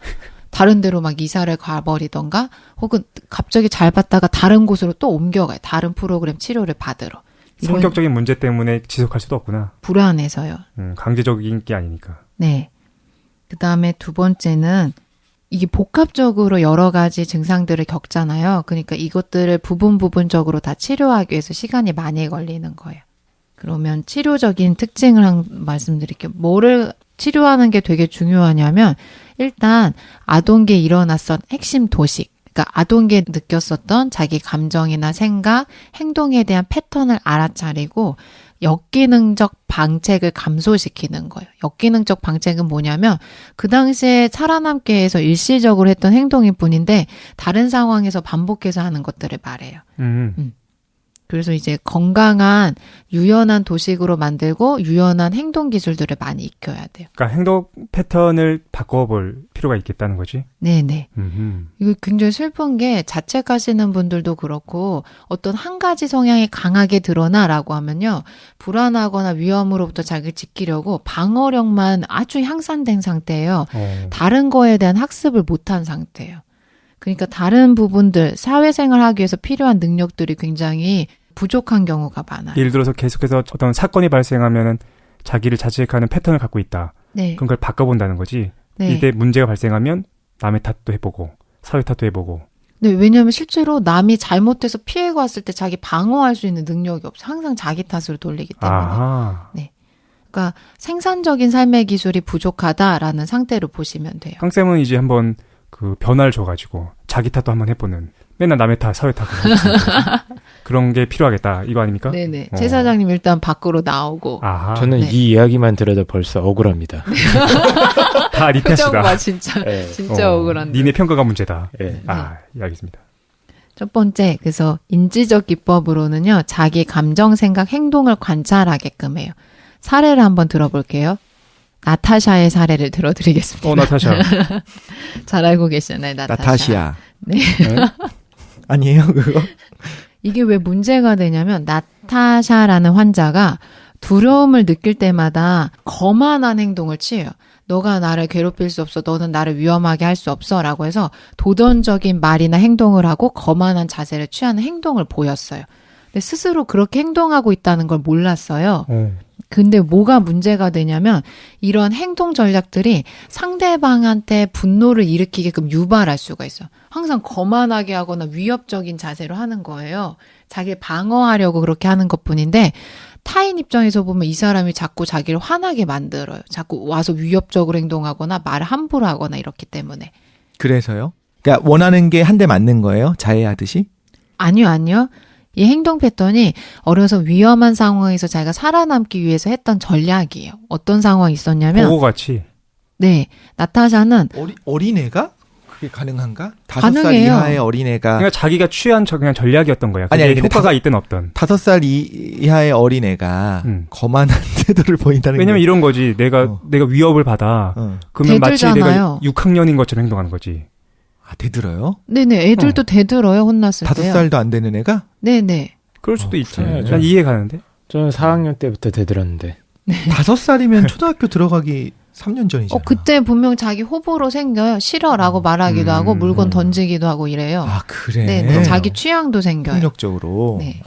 다른 데로 막 이사를 가버리던가 혹은 갑자기 잘 받다가 다른 곳으로 또 옮겨가요. 다른 프로그램 치료를 받으러. 이런 성격적인 문제 때문에 지속할 수도 없구나. 불안해서요. 강제적인 게 아니니까. 네. 그 다음에 두 번째는 이게 복합적으로 여러 가지 증상들을 겪잖아요. 그러니까 이것들을 부분적으로 다 치료하기 위해서 시간이 많이 걸리는 거예요. 그러면 치료적인 특징을 말씀드릴게요. 뭐를 치료하는 게 되게 중요하냐면 일단 아동기에 일어났던 핵심 도식. 그러니까 아동기에 느꼈었던 자기 감정이나 생각, 행동에 대한 패턴을 알아차리고 역기능적 방책을 감소시키는 거예요. 역기능적 방책은 뭐냐면 그 당시에 살아남기 위해서 일시적으로 했던 행동일 뿐인데 다른 상황에서 반복해서 하는 것들을 말해요. 그래서 이제 건강한 유연한 도식으로 만들고 유연한 행동 기술들을 많이 익혀야 돼요. 그러니까 행동 패턴을 바꿔볼 필요가 있겠다는 거지? 네네. 이거 굉장히 슬픈 게 자책하시는 분들도 그렇고 어떤 한 가지 성향이 강하게 드러나라고 하면요. 불안하거나 위험으로부터 자기를 지키려고 방어력만 아주 향상된 상태예요. 다른 거에 대한 학습을 못한 상태예요. 그러니까 다른 부분들, 사회생활 하기 위해서 필요한 능력들이 굉장히 부족한 경우가 많아요. 예를 들어서 계속해서 어떤 사건이 발생하면은 자기를 자책하는 패턴을 갖고 있다. 네. 그럼 그걸 바꿔본다는 거지. 네. 이때 문제가 발생하면 남의 탓도 해보고 사회 탓도 해보고. 네, 왜냐하면 실제로 남이 잘못해서 피해가 왔을 때 자기 방어할 수 있는 능력이 없어. 항상 자기 탓으로 돌리기 때문에. 아하. 네. 그러니까 생산적인 삶의 기술이 부족하다라는 상태로 보시면 돼요. 깡쌤은 이제 한번 그 변화를 줘가지고 자기 탓도 한번 해보는 맨날 남의 탓, 사회 탓을 그런 게 필요하겠다 이거 아닙니까? 네네. 최 사장님 일단 밖으로 나오고. 아하. 저는 네. 이 이야기만 들어도 벌써 억울합니다. 다 니 표정 봐, 탓이다. 진짜. 네. 진짜 억울한데. 니네 평가가 문제다. 네. 알겠습니다. 첫 번째, 그래서 인지적 기법으로는요, 자기 감정, 생각, 행동을 관찰하게끔 해요. 사례를 한번 들어볼게요. 나타샤의 사례를 들어드리겠습니다. 나타샤. 잘 알고 계시잖아요, 나타샤. 나타시아. 네. 아니에요, 그거? 이게 왜 문제가 되냐면, 나타샤라는 환자가 두려움을 느낄 때마다 거만한 행동을 취해요. 너가 나를 괴롭힐 수 없어. 너는 나를 위험하게 할 수 없어. 라고 해서 도전적인 말이나 행동을 하고 거만한 자세를 취하는 행동을 보였어요. 근데 스스로 그렇게 행동하고 있다는 걸 몰랐어요. 근데 뭐가 문제가 되냐면 이런 행동 전략들이 상대방한테 분노를 일으키게끔 유발할 수가 있어요. 항상 거만하게 하거나 위협적인 자세로 하는 거예요. 자기를 방어하려고 그렇게 하는 것뿐인데 타인 입장에서 보면 이 사람이 자꾸 자기를 화나게 만들어요. 자꾸 와서 위협적으로 행동하거나 말을 함부로 하거나 이렇기 때문에. 그래서요? 그러니까 원하는 게 한 대 맞는 거예요? 자해하듯이? 아니요. 이 행동 패턴이 어려서 위험한 상황에서 자기가 살아남기 위해서 했던 전략이에요. 어떤 상황이 있었냐면 보고 같이. 네, 나타샤는 어린애가? 그게 가능한가? 5살 가능해요. 이하의 어린애가 그러니까 자기가 취한 그냥 전략이었던 거야. 그게 아니, 근데 효과가 있든 없든. 5살 이하의 어린애가 거만한 태도를 보인다는 왜냐면 게 이런 거지. 내가 위협을 받아. 그러면 마치 내가 대들잖아요. 6학년인 것처럼 행동하는 거지. 아, 대들어요? 네네, 애들도 대들어요, 혼났을 때요. 5살도 안 되는 애가? 네네. 그럴 수도 있지. 그래. 난 이해 가는데. 저는 4학년 때부터 대들었는데. 5살이면 초등학교 들어가기 3년 전이잖아. 그때 분명 자기 호불호 생겨요. 싫어라고 말하기도 하고 물건 음. 던지기도 하고 이래요. 아, 그래. 네, 자기 취향도 생겨요. 폭력적으로. 네.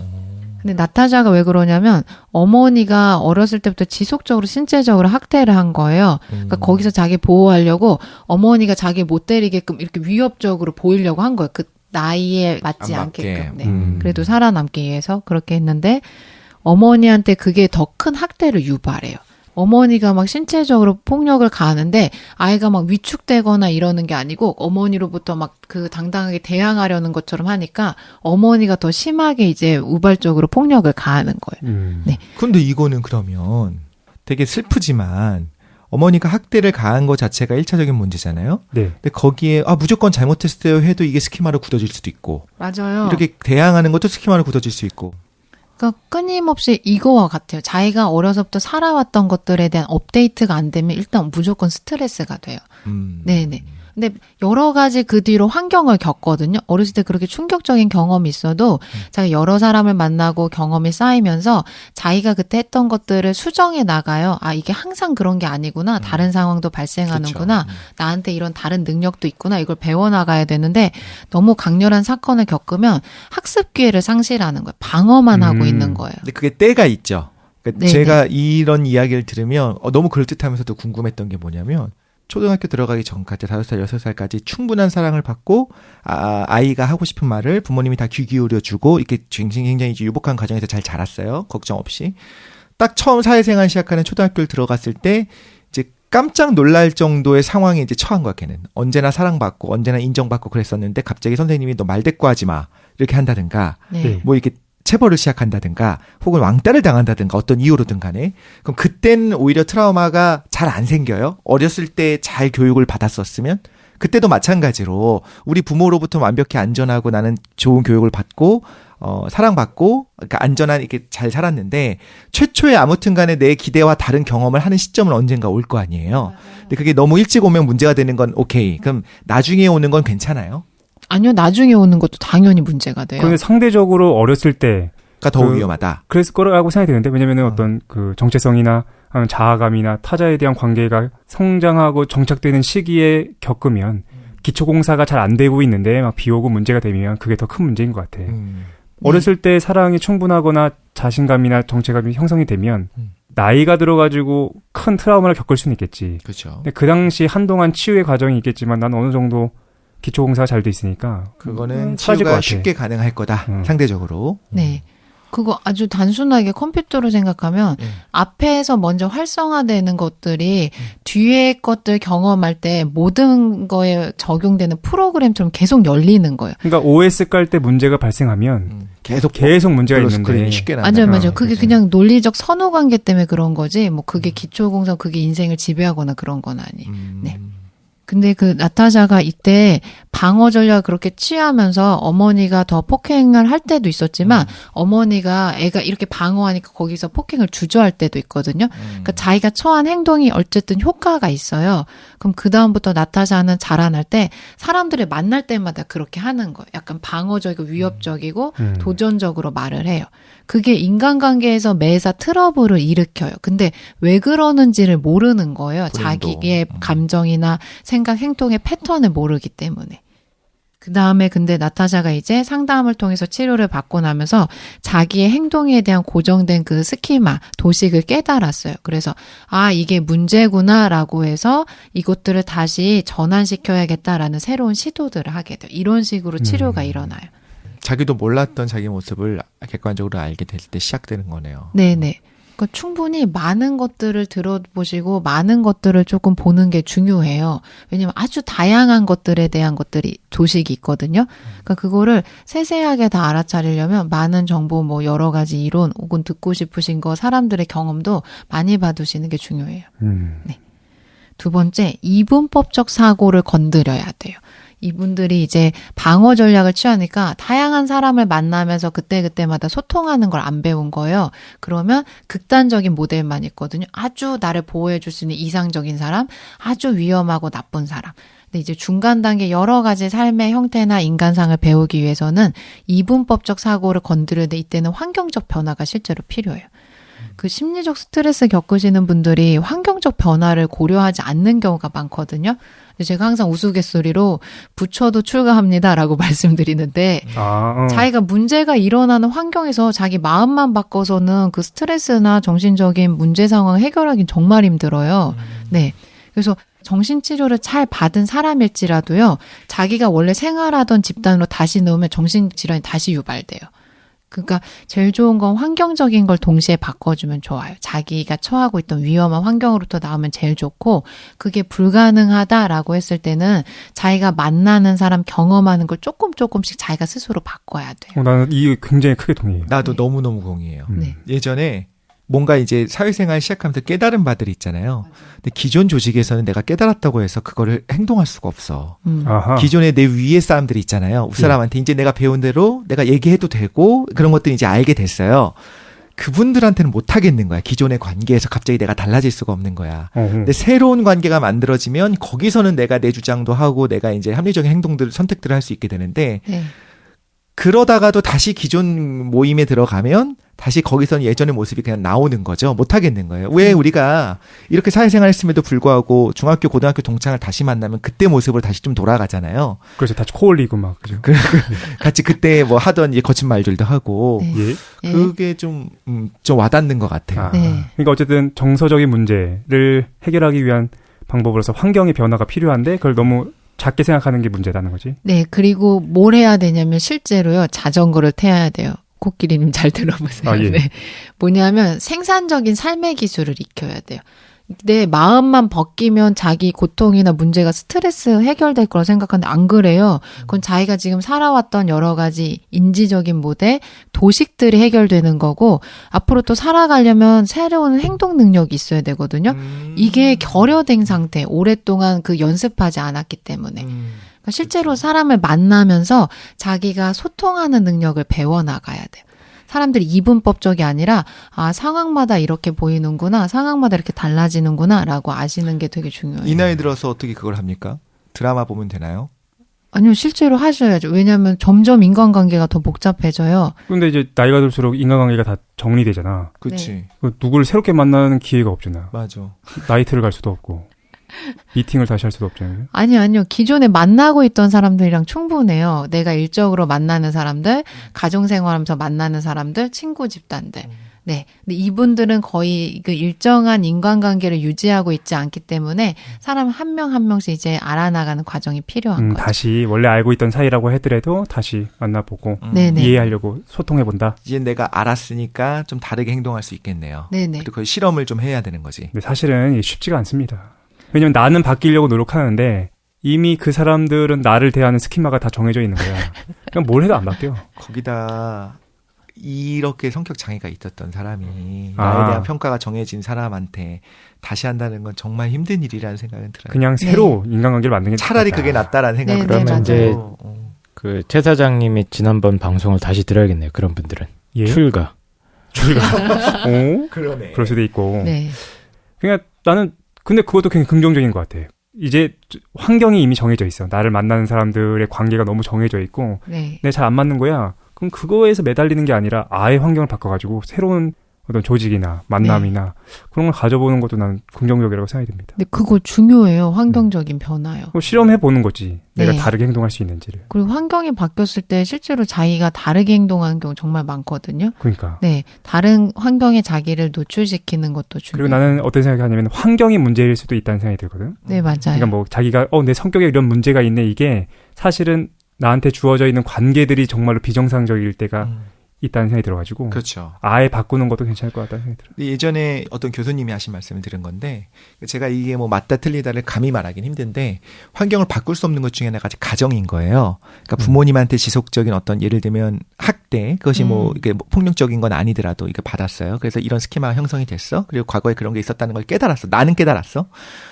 근데 나타샤가 왜 그러냐면 어머니가 어렸을 때부터 지속적으로 신체적으로 학대를 한 거예요. 그러니까 거기서 자기 보호하려고 어머니가 자기 못 때리게끔 이렇게 위협적으로 보이려고 한 거예요. 그 나이에 맞지 안 맞게. 않게끔. 네. 그래도 살아남기 위해서 그렇게 했는데 어머니한테 그게 더 큰 학대를 유발해요. 어머니가 막 신체적으로 폭력을 가하는데 아이가 막 위축되거나 이러는 게 아니고 어머니로부터 막 그 당당하게 대항하려는 것처럼 하니까 어머니가 더 심하게 이제 우발적으로 폭력을 가하는 거예요. 네. 근데 이거는 그러면 되게 슬프지만 어머니가 학대를 가한 것 자체가 1차적인 문제잖아요. 네. 근데 거기에 무조건 잘못했어요 해도 이게 스키마로 굳어질 수도 있고 맞아요. 이렇게 대항하는 것도 스키마로 굳어질 수 있고. 그러니까 끊임없이 이거와 같아요. 자기가 어려서부터 살아왔던 것들에 대한 업데이트가 안 되면 일단 무조건 스트레스가 돼요. 네네. 근데 여러 가지 그 뒤로 환경을 겪거든요. 어렸을 때 그렇게 충격적인 경험이 있어도 자기가 여러 사람을 만나고 경험이 쌓이면서 자기가 그때 했던 것들을 수정해 나가요. 아, 이게 항상 그런 게 아니구나. 다른 상황도 발생하는구나. 그렇죠. 나한테 이런 다른 능력도 있구나. 이걸 배워나가야 되는데 너무 강렬한 사건을 겪으면 학습 기회를 상실하는 거예요. 방어만 하고 있는 거예요. 근데 그게 때가 있죠. 그러니까 네네. 제가 이런 이야기를 들으면 너무 그럴듯하면서도 궁금했던 게 뭐냐면 초등학교 들어가기 전까지 5살, 6살까지 충분한 사랑을 받고 아이가 하고 싶은 말을 부모님이 다 귀 기울여주고 이렇게 굉장히 이제 유복한 가정에서 잘 자랐어요. 걱정 없이. 딱 처음 사회생활 시작하는 초등학교를 들어갔을 때 이제 깜짝 놀랄 정도의 상황에 이제 처한 거야, 걔는. 언제나 사랑받고 언제나 인정받고 그랬었는데 갑자기 선생님이 너 말대꾸하지 마 이렇게 한다든가 네. 뭐 이렇게 체벌을 시작한다든가 혹은 왕따를 당한다든가 어떤 이유로든 간에 그럼 그때는 오히려 트라우마가 잘 안 생겨요. 어렸을 때 잘 교육을 받았었으면 그때도 마찬가지로 우리 부모로부터 완벽히 안전하고 나는 좋은 교육을 받고 사랑받고 그러니까 안전한 이렇게 잘 살았는데 최초에 아무튼 간에 내 기대와 다른 경험을 하는 시점은 언젠가 올 거 아니에요. 근데 그게 너무 일찍 오면 문제가 되는 건 오케이. 그럼 나중에 오는 건 괜찮아요? 아니요, 나중에 오는 것도 당연히 문제가 돼요. 그런데 상대적으로 어렸을 때 가 더 위험하다. 그랬을 거라고 생각이 드는데 왜냐면은 어떤 그 정체성이나 아니면 자아감이나 타자에 대한 관계가 성장하고 정착되는 시기에 겪으면 기초공사가 잘 안 되고 있는데 막 비오고 문제가 되면 그게 더 큰 문제인 것 같아. 어렸을 때 사랑이 충분하거나 자신감이나 정체감이 형성이 되면 나이가 들어가지고 큰 트라우마를 겪을 수는 있겠지. 그렇죠. 근데 그 당시 한동안 치유의 과정이 있겠지만 난 어느 정도 기초공사가 잘 돼 있으니까 그거는 사라질 것 치유가 같아. 쉽게 가능할 거다. 상대적으로. 네. 그거 아주 단순하게 컴퓨터로 생각하면 앞에서 먼저 활성화되는 것들이 뒤에 것들 경험할 때 모든 거에 적용되는 프로그램처럼 계속 열리는 거예요. 그러니까 OS 깔 때 문제가 발생하면 계속 문제가 블루 있는데 스크린이 쉽게 난다. 맞아요. 그게 그냥 논리적 선호 관계 때문에 그런 거지. 뭐 그게 기초공사, 그게 인생을 지배하거나 그런 건 아니에요. 네. 근데 그 나타샤가 이때 방어 전략을 그렇게 취하면서 어머니가 더 폭행을 할 때도 있었지만 어머니가 애가 이렇게 방어하니까 거기서 폭행을 주저할 때도 있거든요. 그러니까 자기가 처한 행동이 어쨌든 효과가 있어요. 그럼 그 다음부터 나타샤는 자라날 때 사람들을 만날 때마다 그렇게 하는 거예요. 약간 방어적이고 위협적이고 도전적으로 말을 해요. 그게 인간관계에서 매사 트러블을 일으켜요. 근데 왜 그러는지를 모르는 거예요. 자기의 감정이나 생각, 행동의 패턴을 모르기 때문에. 그 다음에 근데 나타샤가 이제 상담을 통해서 치료를 받고 나면서 자기의 행동에 대한 고정된 그 스키마, 도식을 깨달았어요. 그래서 이게 문제구나라고 해서 이것들을 다시 전환시켜야겠다라는 새로운 시도들을 하게 돼요. 이런 식으로 치료가 일어나요. 자기도 몰랐던 자기 모습을 객관적으로 알게 될 때 시작되는 거네요. 네네. 그러니까 충분히 많은 것들을 들어보시고 많은 것들을 조금 보는 게 중요해요. 왜냐면 아주 다양한 것들에 대한 것들이 도식이 있거든요. 그러니까 그거를 세세하게 다 알아차리려면 많은 정보, 뭐 여러 가지 이론 혹은 듣고 싶으신 거, 사람들의 경험도 많이 받으시는 게 중요해요. 네. 두 번째, 이분법적 사고를 건드려야 돼요. 이분들이 이제 방어 전략을 취하니까 다양한 사람을 만나면서 그때그때마다 소통하는 걸 안 배운 거예요. 그러면 극단적인 모델만 있거든요. 아주 나를 보호해 줄 수 있는 이상적인 사람, 아주 위험하고 나쁜 사람. 근데 이제 중간 단계 여러 가지 삶의 형태나 인간상을 배우기 위해서는 이분법적 사고를 건드려야 돼. 이때는 환경적 변화가 실제로 필요해요. 그 심리적 스트레스 겪으시는 분들이 환경적 변화를 고려하지 않는 경우가 많거든요. 제가 항상 우스갯소리로 부처도 출가합니다라고 말씀드리는데 자기가 문제가 일어나는 환경에서 자기 마음만 바꿔서는 그 스트레스나 정신적인 문제 상황을 해결하기는 정말 힘들어요. 네. 그래서 정신치료를 잘 받은 사람일지라도요. 자기가 원래 생활하던 집단으로 다시 넣으면 정신질환이 다시 유발돼요. 그러니까 제일 좋은 건 환경적인 걸 동시에 바꿔주면 좋아요. 자기가 처하고 있던 위험한 환경으로부터 나오면 제일 좋고 그게 불가능하다라고 했을 때는 자기가 만나는 사람 경험하는 걸 조금씩 자기가 스스로 바꿔야 돼요. 나는 이 굉장히 크게 동의해요. 나도 네. 너무너무 공이에요. 네. 예전에 뭔가 이제 사회생활 시작하면서 깨달은 바들이 있잖아요. 근데 기존 조직에서는 내가 깨달았다고 해서 그거를 행동할 수가 없어. 아하. 기존에 내 위에 사람들이 있잖아요. 그 사람한테 이제 내가 배운 대로 내가 얘기해도 되고 그런 것들이 이제 알게 됐어요. 그분들한테는 못 하겠는 거야. 기존의 관계에서 갑자기 내가 달라질 수가 없는 거야. 근데 새로운 관계가 만들어지면 거기서는 내가 내 주장도 하고 내가 이제 합리적인 행동들, 선택들을 할 수 있게 되는데 네. 그러다가도 다시 기존 모임에 들어가면 다시 거기서는 예전의 모습이 그냥 나오는 거죠. 못 하겠는 거예요. 왜 우리가 이렇게 사회생활 했음에도 불구하고 중학교, 고등학교 동창을 다시 만나면 그때 모습으로 다시 좀 돌아가잖아요. 그래서 다시 코 올리고 막 그죠. 같이 그때 뭐 하던 이제 거친 말들도 하고 네. 예. 그게 좀 와닿는 것 같아요. 네. 그러니까 어쨌든 정서적인 문제를 해결하기 위한 방법으로서 환경의 변화가 필요한데 그걸 너무 작게 생각하는 게 문제라는 거지. 네, 그리고 뭘 해야 되냐면 실제로요, 자전거를 태워야 돼요. 코끼리님 잘 들어보세요. 아, 예. 네. 뭐냐면 생산적인 삶의 기술을 익혀야 돼요. 내 마음만 벗기면 자기 고통이나 문제가 스트레스 해결될 거라고 생각하는데 안 그래요. 그건 자기가 지금 살아왔던 여러 가지 인지적인 모델, 도식들이 해결되는 거고 앞으로 또 살아가려면 새로운 행동 능력이 있어야 되거든요. 이게 결여된 상태, 오랫동안 그 연습하지 않았기 때문에. 그러니까 실제로 사람을 만나면서 자기가 소통하는 능력을 배워나가야 돼요. 사람들이 이분법적이 아니라 상황마다 이렇게 보이는구나, 상황마다 이렇게 달라지는구나 라고 아시는 게 되게 중요해요. 이 나이 들어서 어떻게 그걸 합니까? 드라마 보면 되나요? 아니요, 실제로 하셔야죠. 왜냐하면 점점 인간관계가 더 복잡해져요. 근데 이제 나이가 들수록 인간관계가 다 정리되잖아. 그렇지. 누구를 새롭게 만나는 기회가 없잖아. 맞아. 나이트를 갈 수도 없고 미팅을 다시 할 수도 없잖아요. 아니요. 기존에 만나고 있던 사람들이랑 충분해요. 내가 일적으로 만나는 사람들, 가정생활하면서 만나는 사람들, 친구 집단들. 네. 근데 이분들은 거의 그 일정한 인간관계를 유지하고 있지 않기 때문에 사람 한 명 한 명씩 이제 알아나가는 과정이 필요한 거죠. 다시 원래 알고 있던 사이라고 하더라도 다시 만나보고 네네. 이해하려고 소통해본다. 이제 내가 알았으니까 좀 다르게 행동할 수 있겠네요. 네네. 그리고 그걸 실험을 좀 해야 되는 거지. 근데 사실은 이게 쉽지가 않습니다. 왜냐면 나는 바뀌려고 노력하는데 이미 그 사람들은 나를 대하는 스키마가 다 정해져 있는 거야. 그냥 뭘 해도 안 바뀌어. 거기다 이렇게 성격 장애가 있었던 사람이 나에 대한 평가가 정해진 사람한테 다시 한다는 건 정말 힘든 일이라는 생각은 들어요. 그냥 새로 인간관계를 만드는 게 차라리 낫다. 그게 낫다라는 생각을 네, 그러면 맞아요. 이제 어. 그 최 사장님이 지난번 방송을 다시 들어야겠네요. 그런 분들은 예? 출가. 오? 그러네. 그럴 수도 있고. 네. 그러니까 나는 근데 그것도 굉장히 긍정적인 것 같아. 이제 환경이 이미 정해져 있어. 나를 만나는 사람들의 관계가 너무 정해져 있고 네. 내가 잘 안 맞는 거야. 그럼 그거에서 매달리는 게 아니라 아예 환경을 바꿔가지고 새로운 어떤 조직이나 만남이나 그런 걸 가져보는 것도 나는 긍정적이라고 생각이 듭니다. 근데 그거 중요해요. 환경적인 변화요. 뭐 실험해보는 거지. 내가 네. 다르게 행동할 수 있는지를. 그리고 환경이 바뀌었을 때 실제로 자기가 다르게 행동하는 경우 정말 많거든요. 그러니까. 네. 다른 환경에 자기를 노출시키는 것도 중요해요. 그리고 나는 어떤 생각이 하냐면 환경이 문제일 수도 있다는 생각이 들거든. 네, 맞아요. 그러니까 뭐 자기가 내 성격에 이런 문제가 있네. 이게 사실은 나한테 주어져 있는 관계들이 정말로 비정상적일 때가 있다는 생각이 들어가지고 그렇죠. 아예 바꾸는 것도 괜찮을 것 같다는 생각이 들어요. 예전에 어떤 교수님이 하신 말씀을 들은 건데 제가 이게 뭐 맞다 틀리다를 감히 말하긴 힘든데 환경을 바꿀 수 없는 것 중에 하나가 가정인 거예요. 그러니까 부모님한테 지속적인 어떤 예를 들면 학대 그것이 뭐 이게 뭐 폭력적인 건 아니더라도 이게 받았어요. 그래서 이런 스키마가 형성이 됐어. 그리고 과거에 그런 게 있었다는 걸 깨달았어. 나는 깨달았어.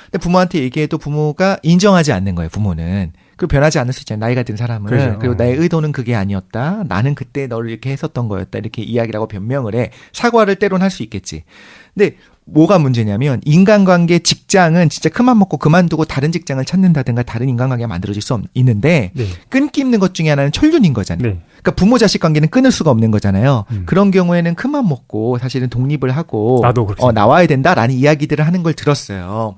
근데 부모한테 얘기해도 부모가 인정하지 않는 거예요. 부모는. 그리고 변하지 않을 수 있잖아요. 나이가 든 사람은. 그렇죠. 그리고 나의 의도는 그게 아니었다. 나는 그때 너를 이렇게 했었던 거였다. 이렇게 이야기를 하고 변명을 해. 사과를 때론 할 수 있겠지. 근데 뭐가 문제냐면 인간관계 직장은 진짜 큰맘 먹고 그만두고 다른 직장을 찾는다든가 다른 인간관계가 만들어질 수 있는데 네. 끊기 힘든 것 중에 하나는 천륜인 거잖아요. 네. 그러니까 부모 자식 관계는 끊을 수가 없는 거잖아요. 그런 경우에는 큰맘 먹고 사실은 독립을 하고 나도 그렇게 나와야 된다라는 이야기들을 하는 걸 들었어요.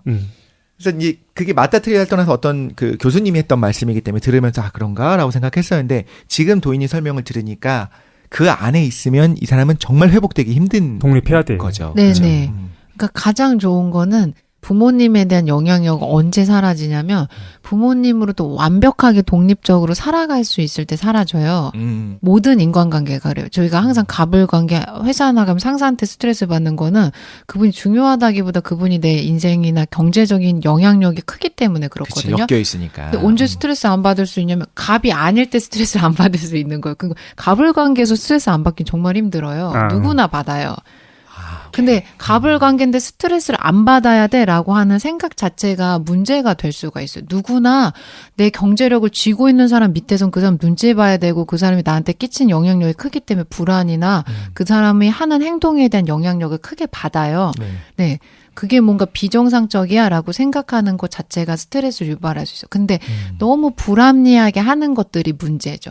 그래서 이제 그게 맞다 틀리다를 떠나서 어떤 그 교수님이 했던 말씀이기 때문에 들으면서 그런가라고 생각했었는데 지금 도인이 설명을 들으니까 그 안에 있으면 이 사람은 정말 회복되기 힘든 독립해야 돼요. 거죠. 네네. 그죠? 그러니까 가장 좋은 거는 부모님에 대한 영향력 언제 사라지냐면 부모님으로도 완벽하게 독립적으로 살아갈 수 있을 때 사라져요. 모든 인간관계가 그래요. 저희가 항상 갑을관계 회사 나가면 상사한테 스트레스 받는 거는 그분이 중요하다기보다 그분이 내 인생이나 경제적인 영향력이 크기 때문에 그치, 그렇거든요. 엮여 있으니까. 근데 언제 스트레스 안 받을 수 있냐면 갑이 아닐 때 스트레스를 안 받을 수 있는 거예요. 그러니까 갑을관계에서 스트레스 안 받긴 정말 힘들어요. 누구나 받아요. 근데 갑을 관계인데 스트레스를 안 받아야 돼라고 하는 생각 자체가 문제가 될 수가 있어요. 누구나 내 경제력을 쥐고 있는 사람 밑에선 그 사람 눈치 봐야 되고 그 사람이 나한테 끼친 영향력이 크기 때문에 불안이나 그 사람이 하는 행동에 대한 영향력을 크게 받아요. 네. 그게 뭔가 비정상적이야 라고 생각하는 것 자체가 스트레스를 유발할 수 있어요. 근데 너무 불합리하게 하는 것들이 문제죠.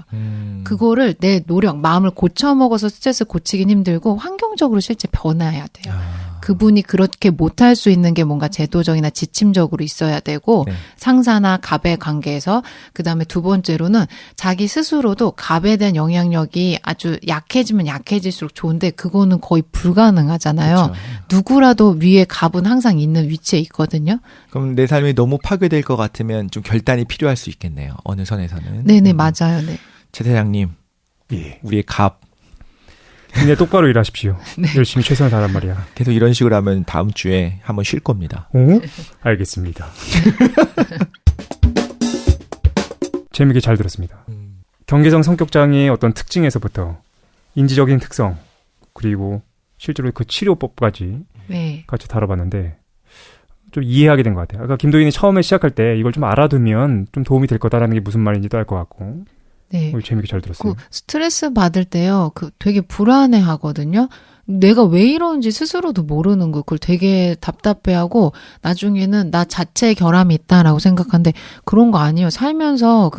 그거를 내 노력, 마음을 고쳐먹어서 스트레스 고치긴 힘들고 환경적으로 실제 변해야 돼요. 그분이 그렇게 못할 수 있는 게 뭔가 제도적이나 지침적으로 있어야 되고 네. 상사나 갑의 관계에서 그다음에 두 번째로는 자기 스스로도 갑에 대한 영향력이 아주 약해지면 약해질수록 좋은데 그거는 거의 불가능하잖아요. 그렇죠. 누구라도 위에 갑은 항상 있는 위치에 있거든요. 그럼 내 삶이 너무 파괴될 것 같으면 좀 결단이 필요할 수 있겠네요. 어느 선에서는. 네네 맞아요. 네. 최 대장님, 예. 우리의 갑. 근데 똑바로 일하십시오. 네. 열심히 최선을 다하란 말이야. 계속 이런 식으로 하면 다음 주에 한번 쉴 겁니다. 알겠습니다. 재미있게 잘 들었습니다. 경계성 성격장애의 어떤 특징에서부터 인지적인 특성 그리고 실제로 그 치료법까지 네. 같이 다뤄봤는데 좀 이해하게 된 것 같아요. 아까 김도인이 처음에 시작할 때 이걸 좀 알아두면 좀 도움이 될 거다라는 게 무슨 말인지도 알 것 같고 네. 재미있게 잘 들었어요. 그 스트레스 받을 때요, 그 되게 불안해 하거든요. 내가 왜 이러는지 스스로도 모르는 거, 그걸 되게 답답해하고, 나중에는 나 자체에 결함이 있다라고 생각하는데, 그런 거 아니에요. 살면서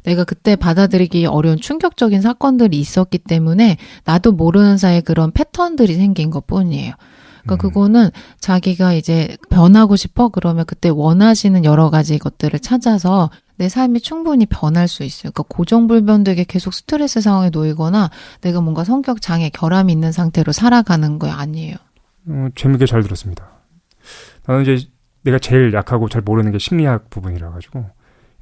내가 그때 받아들이기 어려운 충격적인 사건들이 있었기 때문에, 나도 모르는 사이에 그런 패턴들이 생긴 것 뿐이에요. 그러니까 그거는 자기가 이제 변하고 싶어? 그러면 그때 원하시는 여러 가지 것들을 찾아서 내 삶이 충분히 변할 수 있어요. 그러니까 고정불변되게 계속 스트레스 상황에 놓이거나 내가 뭔가 성격 장애, 결함이 있는 상태로 살아가는 거 아니에요. 재미있게 잘 들었습니다. 나는 이제 내가 제일 약하고 잘 모르는 게 심리학 부분이라 가지고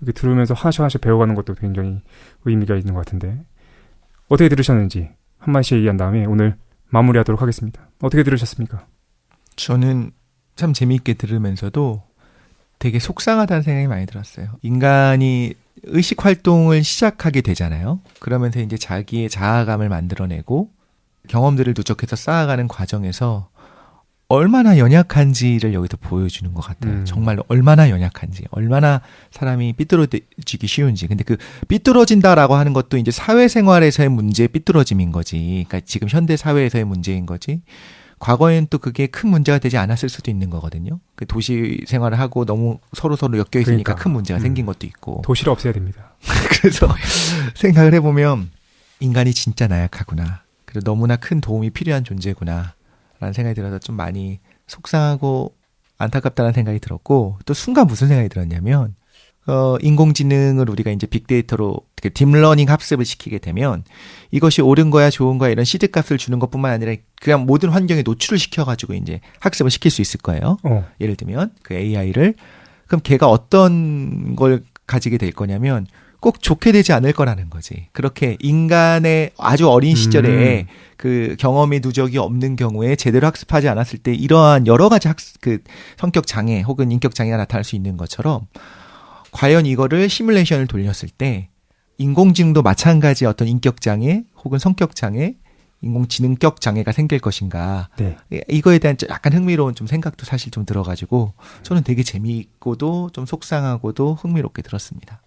이렇게 들으면서 하나씩 배워가는 것도 굉장히 의미가 있는 것 같은데 어떻게 들으셨는지 한 마디씩 얘기한 다음에 오늘 마무리하도록 하겠습니다. 어떻게 들으셨습니까? 저는 참 재미있게 들으면서도 되게 속상하다는 생각이 많이 들었어요. 인간이 의식 활동을 시작하게 되잖아요. 그러면서 이제 자기의 자아감을 만들어내고 경험들을 누적해서 쌓아가는 과정에서 얼마나 연약한지를 여기서 보여주는 것 같아요. 정말로 얼마나 연약한지, 얼마나 사람이 삐뚤어지기 쉬운지. 근데 그 삐뚤어진다라고 하는 것도 이제 사회생활에서의 문제의 삐뚤어짐인 거지. 그러니까 지금 현대 사회에서의 문제인 거지. 과거에는 또 그게 큰 문제가 되지 않았을 수도 있는 거거든요. 그 도시 생활을 하고 너무 서로 엮여 있으니까 그러니까. 큰 문제가 생긴 것도 있고. 도시를 없애야 됩니다. 그래서 생각을 해보면 인간이 진짜 나약하구나. 그리고 너무나 큰 도움이 필요한 존재구나. 라는 생각이 들어서 좀 많이 속상하고 안타깝다는 생각이 들었고 또 순간 무슨 생각이 들었냐면 인공지능을 우리가 이제 빅데이터로 딥러닝 학습을 시키게 되면 이것이 옳은 거야 좋은 거야 이런 시드값을 주는 것뿐만 아니라 그냥 모든 환경에 노출을 시켜가지고 이제 학습을 시킬 수 있을 거예요. 예를 들면 그 AI를 그럼 걔가 어떤 걸 가지게 될 거냐면 꼭 좋게 되지 않을 거라는 거지. 그렇게 인간의 아주 어린 시절에 그 경험의 누적이 없는 경우에 제대로 학습하지 않았을 때 이러한 여러 가지 그 성격 장애 혹은 인격 장애가 나타날 수 있는 것처럼 과연 이거를 시뮬레이션을 돌렸을 때 인공지능도 마찬가지 어떤 인격 장애 혹은 성격 장애, 인공지능격 장애가 생길 것인가. 네. 이거에 대한 약간 흥미로운 좀 생각도 사실 좀 들어가지고 저는 되게 재미있고도 좀 속상하고도 흥미롭게 들었습니다.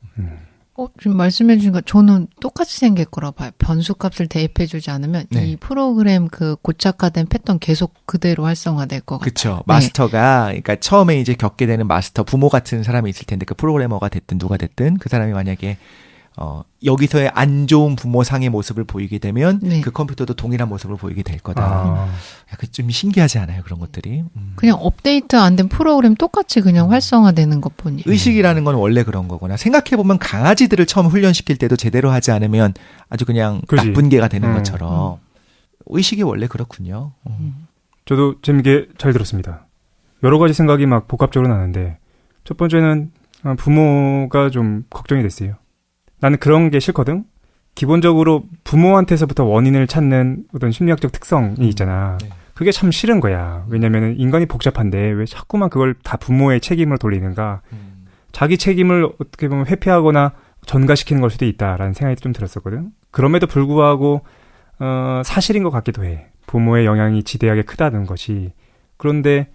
지금 말씀해 주신 거 저는 똑같이 생길 거라고 봐요. 변수값을 대입해주지 않으면 네. 이 프로그램 그 고착화된 패턴 계속 그대로 활성화될 것 같아요. 그렇죠. 마스터가 그러니까 처음에 이제 겪게 되는 마스터 부모 같은 사람이 있을 텐데 그 프로그래머가 됐든 누가 됐든 그 사람이 만약에 여기서의 안 좋은 부모상의 모습을 보이게 되면 네. 그 컴퓨터도 동일한 모습을 보이게 될 거다. 아, 약간 좀 신기하지 않아요? 그런 것들이. 그냥 업데이트 안 된 프로그램 똑같이 그냥 활성화되는 것뿐이에요. 의식이라는 건 원래 그런 거구나. 생각해보면 강아지들을 처음 훈련시킬 때도 제대로 하지 않으면 아주 그냥 그지. 나쁜 개가 되는 것처럼 의식이 원래 그렇군요. 저도 재밌게 잘 들었습니다. 여러 가지 생각이 막 복합적으로 나는데 첫 번째는 부모가 좀 걱정이 됐어요. 나는 그런 게 싫거든. 기본적으로 부모한테서부터 원인을 찾는 어떤 심리학적 특성이 있잖아. 네. 그게 참 싫은 거야. 왜냐면 인간이 복잡한데 왜 자꾸만 그걸 다 부모의 책임으로 돌리는가. 자기 책임을 어떻게 보면 회피하거나 전가시키는 걸 수도 있다라는 생각이 좀 들었었거든. 그럼에도 불구하고 사실인 것 같기도 해. 부모의 영향이 지대하게 크다는 것이. 그런데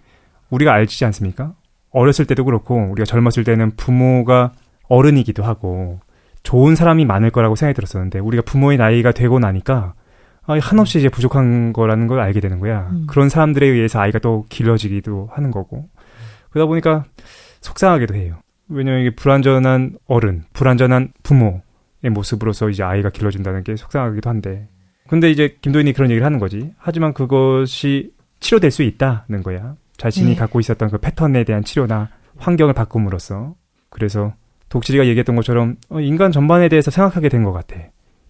우리가 알지 않습니까? 어렸을 때도 그렇고 우리가 젊었을 때는 부모가 어른이기도 하고 좋은 사람이 많을 거라고 생각이 들었었는데 우리가 부모의 나이가 되고 나니까 한없이 이제 부족한 거라는 걸 알게 되는 거야. 그런 사람들에 의해서 아이가 또 길러지기도 하는 거고. 그러다 보니까 속상하기도 해요. 왜냐면 이게 불완전한 어른, 불완전한 부모의 모습으로서 이제 아이가 길러진다는 게 속상하기도 한데. 근데 이제 김도인이 그런 얘기를 하는 거지. 하지만 그것이 치료될 수 있다는 거야. 자신이 갖고 있었던 그 패턴에 대한 치료나 환경을 바꿈으로써. 그래서 독실이가 얘기했던 것처럼 인간 전반에 대해서 생각하게 된 것 같아.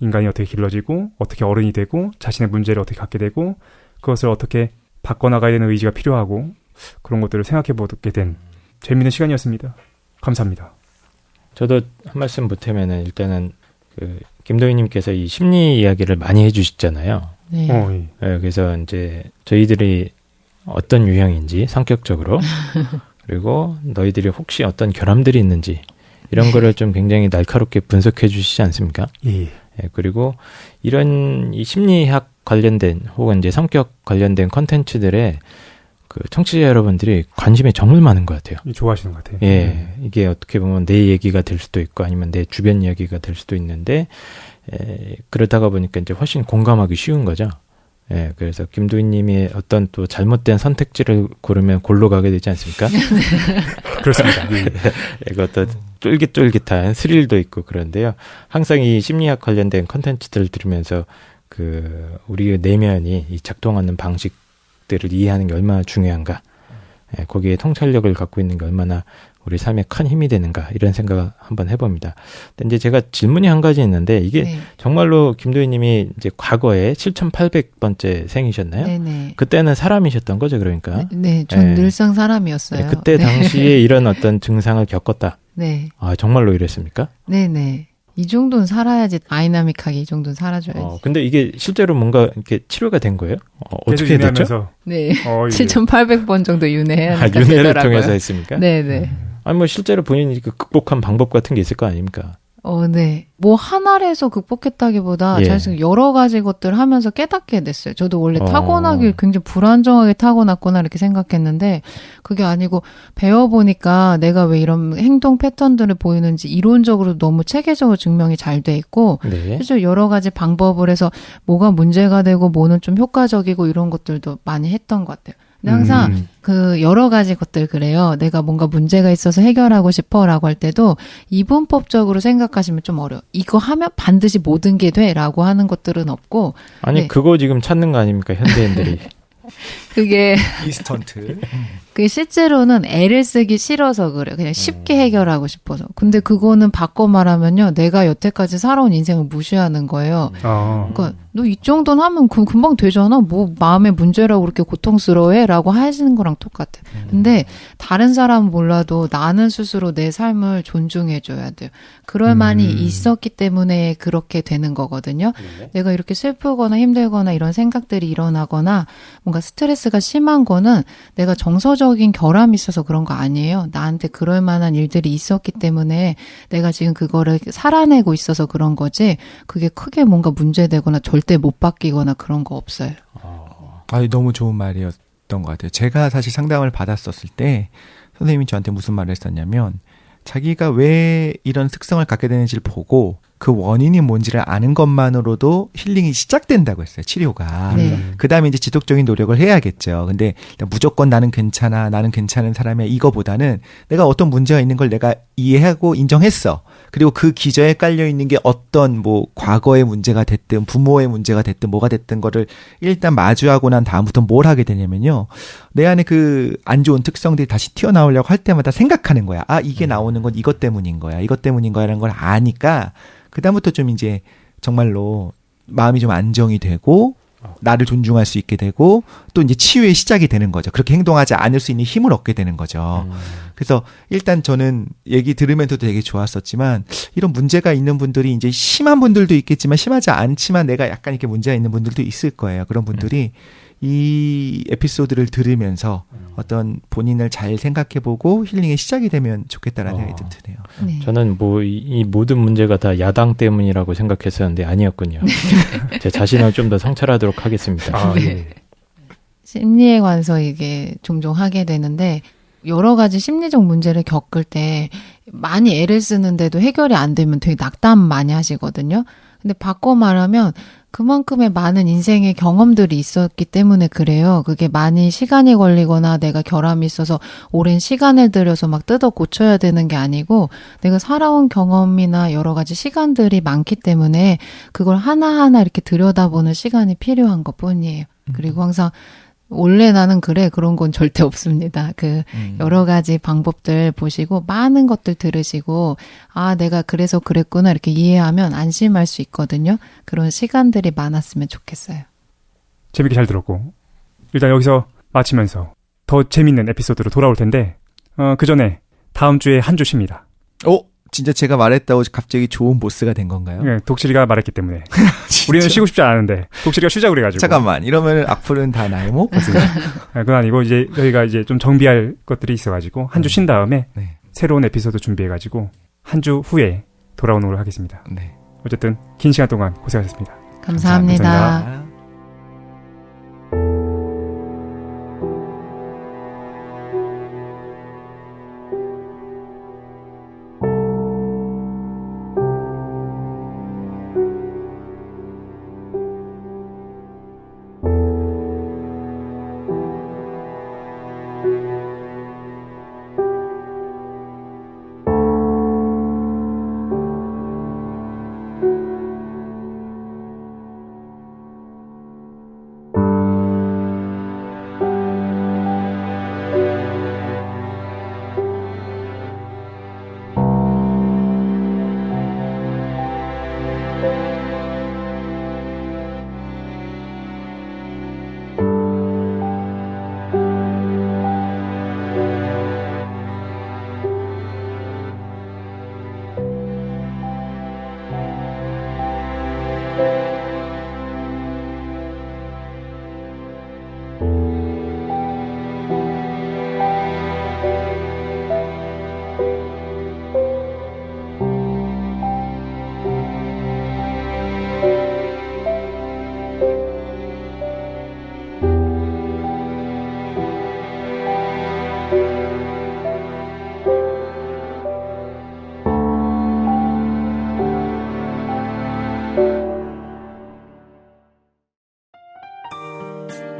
인간이 어떻게 길러지고 어떻게 어른이 되고 자신의 문제를 어떻게 갖게 되고 그것을 어떻게 바꿔나가야 되는 의지가 필요하고 그런 것들을 생각해보게 된 재미있는 시간이었습니다. 감사합니다. 저도 한 말씀 보태면은 일단은 그 김도희님께서 이 심리 이야기를 많이 해주시잖아요. 네. 네, 그래서 이제 저희들이 어떤 유형인지 성격적으로 그리고 너희들이 혹시 어떤 결함들이 있는지 이런 거를 좀 굉장히 날카롭게 분석해 주시지 않습니까? 예. 예, 그리고 이런 이 심리학 관련된 혹은 이제 성격 관련된 컨텐츠들에 그 청취자 여러분들이 관심이 정말 많은 것 같아요. 좋아하시는 것 같아요. 예, 이게 어떻게 보면 내 얘기가 될 수도 있고 아니면 내 주변 이야기가 될 수도 있는데 그러다가 보니까 이제 훨씬 공감하기 쉬운 거죠. 예, 그래서 김도희님이 어떤 또 잘못된 선택지를 고르면 골로 가게 되지 않습니까? 그렇습니다. 예. 이것도 쫄깃쫄깃한 스릴도 있고 그런데요. 항상 이 심리학 관련된 컨텐츠들을 들으면서 그 우리의 내면이 이 작동하는 방식들을 이해하는 게 얼마나 중요한가, 거기에 통찰력을 갖고 있는 게 얼마나 우리 삶에 큰 힘이 되는가 이런 생각을 한번 해봅니다. 근데 이제 제가 질문이 한 가지 있는데 이게 정말로 김도희님이 이제 과거에 7,800번째 생이셨나요? 네네. 그때는 사람이셨던 거죠, 그러니까? 네, 전 늘상 사람이었어요. 그때 당시에 이런 어떤 증상을 겪었다. 네. 아, 정말로 이랬습니까? 네네. 이 정도는 살아야지 다이나믹하게 이 정도는 살아줘야지. 근데 이게 실제로 뭔가 이렇게 치료가 된 거예요? 어떻게 됐죠? 네. 7,800번 정도 윤회해야 하니까 윤회를 되더라고요. 통해서 했습니까? 네네. 아니 뭐 실제로 본인이 그 극복한 방법 같은 게 있을 거 아닙니까? 네. 뭐 하나를 해서 극복했다기보다 사실 여러 가지 것들을 하면서 깨닫게 됐어요. 저도 원래 타고나길 굉장히 불안정하게 타고났구나 이렇게 생각했는데 그게 아니고 배워보니까 내가 왜 이런 행동 패턴들을 보이는지 이론적으로 너무 체계적으로 증명이 잘 돼 있고 실제로 여러 가지 방법을 해서 뭐가 문제가 되고 뭐는 좀 효과적이고 이런 것들도 많이 했던 것 같아요. 근데 항상 그 여러 가지 것들 그래요. 내가 뭔가 문제가 있어서 해결하고 싶어라고 할 때도 이분법적으로 생각하시면 좀 어려워. 이거 하면 반드시 모든 게 돼라고 하는 것들은 없고. 아니 그거 지금 찾는 거 아닙니까 현대인들이. 그게 인스턴트. 그 실제로는 애를 쓰기 싫어서 그래. 그냥 쉽게 해결하고 싶어서. 근데 그거는 바꿔 말하면요. 내가 여태까지 살아온 인생을 무시하는 거예요. 그러니까 너 이 정도는 하면 금방 되잖아. 뭐 마음의 문제라고 그렇게 고통스러워해? 라고 하시는 거랑 똑같아. 근데 다른 사람은 몰라도 나는 스스로 내 삶을 존중해줘야 돼요. 그럴 만이 있었기 때문에 그렇게 되는 거거든요. 내가 이렇게 슬프거나 힘들거나 이런 생각들이 일어나거나 뭔가 스트레스가 심한 거는 내가 정서적인 결함이 있어서 그런 거 아니에요. 나한테 그럴 만한 일들이 있었기 때문에 내가 지금 그거를 살아내고 있어서 그런 거지 그게 크게 뭔가 문제되거나 절대 못 바뀌거나 그런 거 없어요. 너무 좋은 말이었던 것 같아요. 제가 사실 상담을 받았었을 때 선생님이 저한테 무슨 말을 했었냐면 자기가 왜 이런 특성을 갖게 되는지를 보고 그 원인이 뭔지를 아는 것만으로도 힐링이 시작된다고 했어요. 치료가. 네. 그다음에 이제 지속적인 노력을 해야겠죠. 근데 무조건 나는 괜찮아, 나는 괜찮은 사람이야 이거보다는 내가 어떤 문제가 있는 걸 내가 이해하고 인정했어. 그리고 그 기저에 깔려 있는 게 어떤 뭐 과거의 문제가 됐든 부모의 문제가 됐든 뭐가 됐든 거를 일단 마주하고 난 다음부터 뭘 하게 되냐면요. 내 안에 그 안 좋은 특성들이 다시 튀어나오려고 할 때마다 생각하는 거야. 이게 나오는 건 이것 때문인 거야. 이것 때문인 거야라는 걸 아니까 그다음부터 좀 이제 정말로 마음이 좀 안정이 되고 나를 존중할 수 있게 되고 또 이제 치유의 시작이 되는 거죠. 그렇게 행동하지 않을 수 있는 힘을 얻게 되는 거죠. 그래서 일단 저는 얘기 들으면서도 되게 좋았었지만 이런 문제가 있는 분들이 이제 심한 분들도 있겠지만 심하지 않지만 내가 약간 이렇게 문제가 있는 분들도 있을 거예요. 그런 분들이 이 에피소드를 들으면서 어떤 본인을 잘 생각해보고 힐링의 시작이 되면 좋겠다라는 생각이 좀 드네요. 네. 저는 뭐 이 모든 문제가 다 야당 때문이라고 생각했었는데 아니었군요. 제 자신을 좀 더 성찰하도록 하겠습니다. 예. 심리에 관해서 이게 종종 하게 되는데 여러 가지 심리적 문제를 겪을 때 많이 애를 쓰는데도 해결이 안 되면 되게 낙담 많이 하시거든요. 근데 바꿔 말하면 그만큼의 많은 인생의 경험들이 있었기 때문에 그래요. 그게 많이 시간이 걸리거나 내가 결함이 있어서 오랜 시간을 들여서 막 뜯어 고쳐야 되는 게 아니고 내가 살아온 경험이나 여러 가지 시간들이 많기 때문에 그걸 하나하나 이렇게 들여다보는 시간이 필요한 것 뿐이에요. 그리고 항상 원래 나는 그래 그런 건 절대 없습니다. 여러 가지 방법들 보시고 많은 것들 들으시고 내가 그래서 그랬구나 이렇게 이해하면 안심할 수 있거든요. 그런 시간들이 많았으면 좋겠어요. 재밌게 잘 들었고 일단 여기서 마치면서 더 재밌는 에피소드로 돌아올 텐데 그 전에 다음 주에 한 주 쉽니다. 진짜 제가 말했다고 갑자기 좋은 보스가 된 건가요? 네, 독실이가 말했기 때문에 우리는 쉬고 싶지 않은데 독실이가 쉬자고 그래가지고 잠깐만 이러면 악플은 다 나의 목? 그건 아니고 이제 저희가 이제 좀 정비할 것들이 있어가지고 한 주 쉰 다음에 새로운 에피소드 준비해가지고 한 주 후에 돌아오는 걸로 하겠습니다. 어쨌든 긴 시간 동안 고생하셨습니다. 감사합니다. 감사합니다.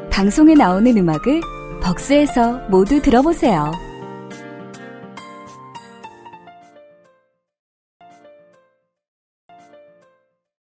방송에 나오는 음악을 벅스에서 모두 들어보세요.